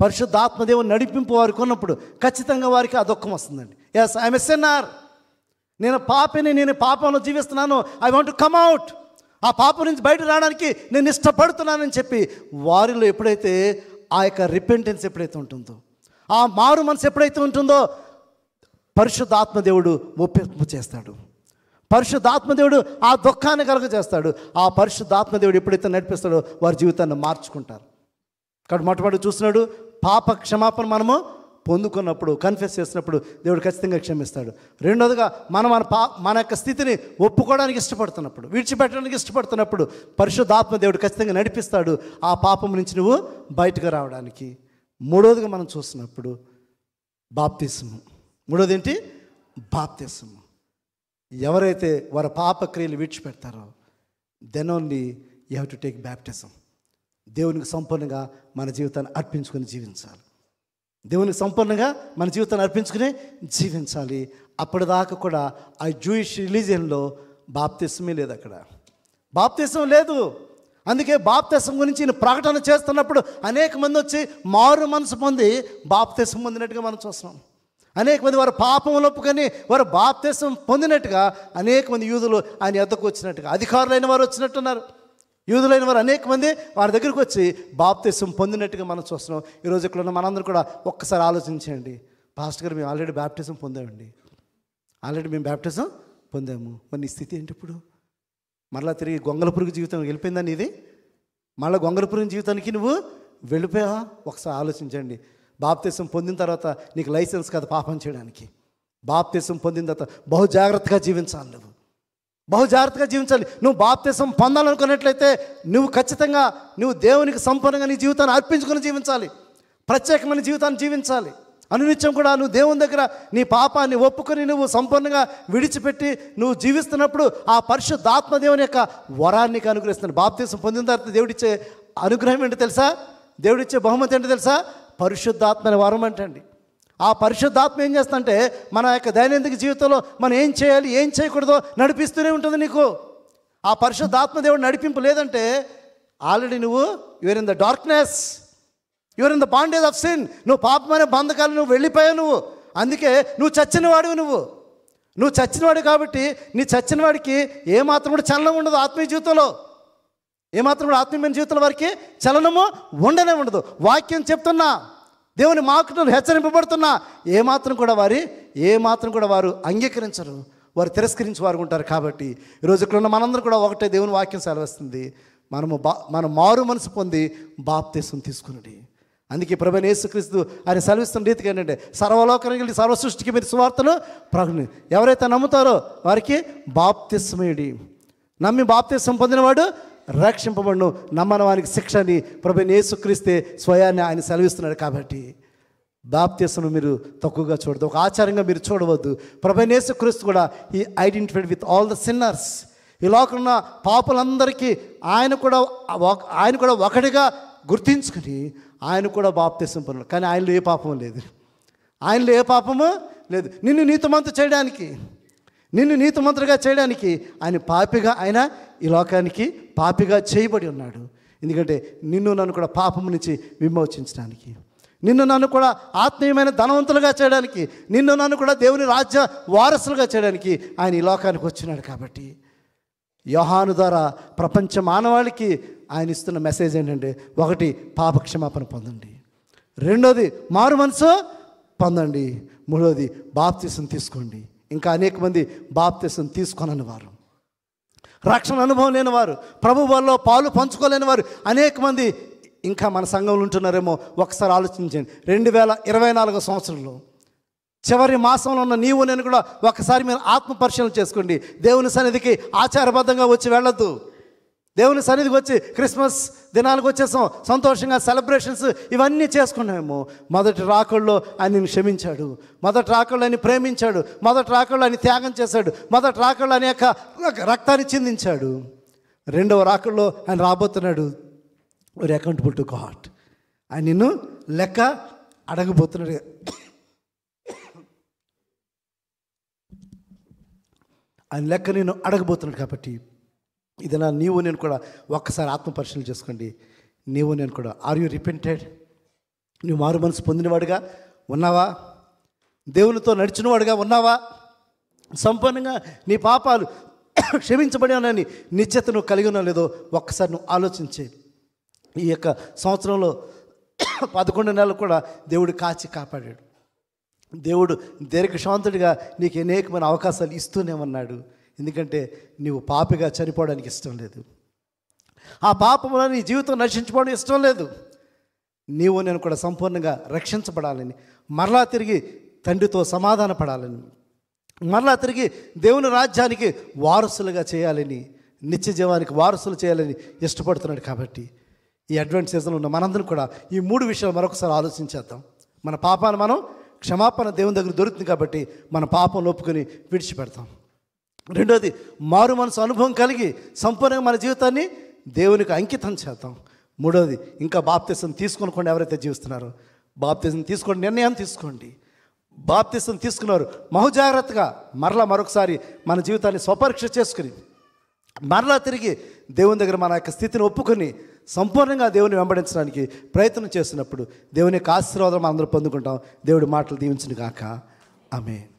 పరిశుద్ధాత్మ దేవుని నడిపింపు వారికి ఉన్నప్పుడు ఖచ్చితంగా వారికి ఆ దుఃఖం వస్తుందండి. ఎస్, ఐఎమ్ ఎ సిన్నర్, నేను పాపిని, నేను పాపంలో జీవిస్తున్నాను, I want to come out, ఆ పాపం నుంచి బయట రావడానికి నేను ఇష్టపడుతున్నానని చెప్పి వారిలో ఎప్పుడైతే ఆ యొక్క రిపెంటెన్స్ ఎప్పుడైతే ఉంటుందో, ఆ మారు మనసు ఎప్పుడైతే ఉంటుందో పరిశుద్ధాత్మ దేవుడు ఒప్పింపు చేస్తాడు. పరిశుద్ధాత్మ దేవుడు ఆ దుఃఖాన్ని కలుగజేస్తాడు. ఆ పరిశుద్ధాత్మ దేవుడు ఎప్పుడైతే నడిపిస్తాడో వారి జీవితాన్ని మార్చుకుంటారు. కాబట్టి మొట్టమొదటి చూస్తున్నాడు, పాప క్షమాపణ మనము పొందుకున్నప్పుడు, కన్ఫెస్ చేసినప్పుడు దేవుడు ఖచ్చితంగా క్షమిస్తాడు. రెండోదిగా మనం మన యొక్క స్థితిని ఒప్పుకోవడానికి ఇష్టపడుతున్నప్పుడు, విడిచిపెట్టడానికి ఇష్టపడుతున్నప్పుడు పరిశుద్ధాత్మ దేవుడు ఖచ్చితంగా నడిపిస్తాడు ఆ పాపం నుంచి నువ్వు బయటకు రావడానికి. మూడోదిగా మనం చూస్తున్నప్పుడు బాప్తిస్మము. మూడోది ఏంటి? బాప్తిస్మము. ఎవరైతే వారి పాపక్రియలు విడిచిపెడతారో then only you have to take baptism. దేవునికి సంపూర్ణంగా మన జీవితాన్ని అర్పించుకొని జీవించాలి. దేవునికి సంపూర్ణంగా మన జీవితాన్ని అర్పించుకుని జీవించాలి. అప్పటిదాకా కూడా ఆ జూయిష్ రిలీజియన్లో బాప్తిస్మే లేదు, అక్కడ బాప్తిస్మం లేదు. అందుకే బాప్తిస్మం గురించి నేను ప్రకటన చేస్తున్నప్పుడు అనేక మంది వచ్చి మారు మనసు పొంది బాప్తిస్మం పొందినట్టుగా మనం చూస్తున్నాం. అనేక మంది వారు పాపములు ఒప్పుకొని వారు బాప్తిస్మం పొందినట్టుగా అనేక మంది యూదులు ఆయన యొద్దకు వచ్చినట్టుగా, అధికారులైన వారు వచ్చినట్టున్నారు. యూదులైన వారు అనేక మంది వారి దగ్గరికి వచ్చి బాప్తిస్మం పొందినట్టుగా మనం చూస్తున్నాం. ఈరోజు ఇక్కడ ఉన్న మనందరూ కూడా ఒక్కసారి ఆలోచించండి. పాస్టర్ గారు మేము ఆల్రెడీ బ్యాప్టిజం పొందామండి, ఆల్రెడీ మేము బ్యాప్టిజం పొందాము, మరి నీ స్థితి ఏంటి ఇప్పుడు? మళ్ళీ తిరిగి గొంగల పురుగు జీవితం వెళ్ళిపోయిందని ఇది, మళ్ళీ గొంగల పురుగు జీవితానికి నువ్వు వెళ్ళిపోయావా? ఒకసారి ఆలోచించండి. బాప్తిస్మం పొందిన తర్వాత నీకు లైసెన్స్ కాదు పాపం చేయడానికి. బాప్తిస్మం పొందిన తర్వాత బహు జాగ్రత్తగా జీవించాలి, నువ్వు బహు జాగ్రత్తగా జీవించాలి. నువ్వు బాప్తిస్మం పొందాలనుకున్నట్లయితే నువ్వు ఖచ్చితంగా నువ్వు దేవునికి సంపూర్ణంగా నీ జీవితాన్ని అర్పించుకొని జీవించాలి, ప్రత్యేకమైన జీవితాన్ని జీవించాలి. అనునిత్యం కూడా నువ్వు దేవుని దగ్గర నీ పాపాన్ని ఒప్పుకొని నువ్వు సంపూర్ణంగా విడిచిపెట్టి నువ్వు జీవిస్తున్నప్పుడు ఆ పరిశుద్ధాత్మ దేవుని యొక్క వరాన్ని అనుగ్రహిస్తున్నాడు. బాప్తిస్మం పొందిన తర్వాత దేవుడిచ్చే అనుగ్రహం ఏంటో తెలుసా? దేవుడిచ్చే బహుమతి ఏంటో తెలుసా? పరిశుద్ధాత్మ అనే వరం అంటండి. ఆ పరిశుద్ధాత్మ ఏం చేస్తుందంటే మన యొక్క దైనందిక జీవితంలో మనం ఏం చేయాలి, ఏం చేయకూడదో నడిపిస్తూనే ఉంటుంది నీకు. ఆ పరిశుద్ధాత్మ దేవుడు నడిపింపు లేదంటే ఆల్రెడీ నువ్వు your in the darkness, your in the bondage of sin. నువ్వు పాపమైన బంధకాలు నువ్వు వెళ్ళిపోయావు. నువ్వు అందుకే నువ్వు చచ్చినవాడివి. నువ్వు చచ్చినవాడు కాబట్టి నీ చచ్చిన వాడికి ఏమాత్రం కూడా చలనం ఉండదు. ఆత్మీయ జీవితంలో ఏమాత్రం కూడా ఆత్మీయమైన జీవితంలో వారికి చలనము ఉండనే ఉండదు. వాక్యం చెప్తున్నా, దేవుని మాటలు హెచ్చరింపబడుతున్నా ఏమాత్రం కూడా వారు అంగీకరించరు, వారు తిరస్కరించి వారు ఉంటారు. కాబట్టి ఈరోజు ఇక్కడ ఉన్న మనందరూ కూడా ఒకటే దేవుని వాక్యం సెలవిస్తుంది, మనం మారు మనసు పొంది బాప్తిస్మం తీసుకున్నది. అందుకే ప్రభువైన యేసుక్రీస్తు ఆయన సెలవిస్తున్న రీతిగా ఏంటంటే సర్వలోకానికి వెళ్ళి సర్వ సృష్టికి మీరు సువార్తను ప్రకటన. ఎవరైతే నమ్ముతారో వారికి బాప్తిస్మయుడి. నమ్మి బాప్తిస్మం పొందినవాడు రక్షింపబడును, నమ్మని వారికి శిక్ష అని ప్రభువైన యేసుక్రీస్తే స్వయాన్ని ఆయన సెలవిస్తున్నాడు. కాబట్టి బాప్తిస్మం మీరు తక్కువగా చూడదు, ఒక ఆచారంగా మీరు చూడవద్దు. ప్రభువైన యేసుక్రీస్తు కూడా ఈ identified with all the sinners. ఈ లోకంలో ఉన్న పాపులందరికీ ఆయన కూడా ఒకటిగా గుర్తించుకుని ఆయన కూడా బాప్తిస్మం పొందాడు. కానీ ఆయనలో ఏ పాపము లేదు. నిన్ను నీతిమంతుడిగా చేయడానికి ఆయన పాపిగా, ఆయన ఈ లోకానికి పాపిగా చేయబడి ఉన్నాడు. ఎందుకంటే నిన్ను నన్ను కూడా పాపము నుంచి విమోచించడానికి, నిన్ను నన్ను కూడా ఆత్మీయమైన ధనవంతులుగా చేయడానికి, నిన్ను నన్ను కూడా దేవుని రాజ్య వారసులుగా చేయడానికి ఆయన ఈ లోకానికి వచ్చినాడు. కాబట్టి యోహాను ద్వారా ప్రపంచ మానవాళికి ఆయన ఇస్తున్న మెసేజ్ ఏంటంటే, ఒకటి పాపక్షమాపణ పొందండి, రెండోది మారు మనసు పొందండి, మూడోది బాప్తిసం తీసుకోండి. ఇంకా అనేక మంది బాప్తిసం తీసుకొనని వారు, రక్షణ అనుభవం లేని వారు, ప్రభు వల్ల పాలు పంచుకోలేని వారు అనేక మంది ఇంకా మన సంఘంలో ఉంటున్నారేమో. ఒకసారి ఆలోచించండి. 2024 సంవత్సరంలో చివరి మాసంలో ఉన్న నీవు నేను కూడా ఒకసారి మీరు ఆత్మ పరిశీలన చేసుకోండి. దేవుని సన్నిధికి ఆచారబద్ధంగా వచ్చి వెళ్ళొద్దు. దేవుని సన్నిధికి వచ్చి క్రిస్మస్ దినాలకు వచ్చేసాం, సంతోషంగా సెలబ్రేషన్స్ ఇవన్నీ చేసుకున్నామేమో. మొదటి రాకల్లో ఆయన క్షమించాడు, మొదటి రాకళ్ళు ఆయన ప్రేమించాడు, మొదటి రాకళ్ళు ఆయన త్యాగం చేశాడు, మొదటి రాకళ్ళు ఆయన యొక్క రక్తాన్ని చిందించాడు. రెండవ రాకల్లో ఆయన రాబోతున్నాడు. Accountable to God. ఆయన నిన్ను లెక్క అడగబోతున్నాడు. ఆయన లెక్క నేను అడగబోతున్నాడు. కాబట్టి ఇదన్నా నీవు నేను కూడా ఒక్కసారి ఆత్మ పరిశీలన చేసుకోండి. నీవు నేను కూడా, ఆర్ యు రిపెంటెడ్? నువ్వు మారు మనసు పొందినవాడుగా ఉన్నావా? దేవునితో నడిచినవాడుగా ఉన్నావా? సంపూర్ణంగా నీ పాపాలు క్షమించబడి ఉన్నాయని నిశ్చయత నువ్వు కలిగి ఉన్నా లేదో ఒక్కసారి నువ్వు ఆలోచించే. ఈ యొక్క సంవత్సరంలో 11 నెలలు కూడా దేవుడు కాచి కాపాడాడు. దేవుడు దీర్ఘశాంతుడిగా నీకు అనేకమైన అవకాశాలు ఇస్తూనే ఉన్నాడు. ఎందుకంటే నీవు పాపిగా చనిపోవడానికి ఇష్టం లేదు, ఆ పాపంలో నీ జీవితం నశించుకోవడం ఇష్టం లేదు. నీవు నేను కూడా సంపూర్ణంగా రక్షించబడాలని, మరలా తిరిగి తండ్రితో సమాధాన పడాలని, మరలా తిరిగి దేవుని రాజ్యానికి వారసులుగా చేయాలని, నిత్య జీవానికి వారసులు చేయాలని ఇష్టపడుతున్నాడు. కాబట్టి ఈ అడ్వాన్స్ సీజన్లో ఉన్న మనందరం కూడా ఈ 3 విషయాలు మరొకసారి ఆలోచించేద్దాం. మన పాపాన్ని మనం క్షమాపణ దేవుని దగ్గర దొరుకుతుంది కాబట్టి మన పాపం ఒప్పుకొని విడిచిపెడతాం. రెండోది, మారు మనసు అనుభవం కలిగి సంపూర్ణంగా మన జీవితాన్ని దేవునికి అంకితం చేద్దాం. మూడోది, ఇంకా బాప్తిసం తీసుకొనకుండా ఎవరైతే జీవిస్తున్నారో బాప్తిసం తీసుకోండి, నిర్ణయం తీసుకోండి. బాప్తిసం తీసుకున్నారు బహుజాగ్రత్తగా మరొకసారి మన జీవితాన్ని స్వపరీక్ష చేసుకుని మరలా తిరిగి దేవుని దగ్గర మన యొక్క స్థితిని ఒప్పుకొని సంపూర్ణంగా దేవుని వెంబడించడానికి ప్రయత్నం చేసినప్పుడు దేవుని యొక్క ఆశీర్వాదం అందరూ పొందుకుంటాం. దేవుడి మాటలు దీవించును గాక. ఆమేన్.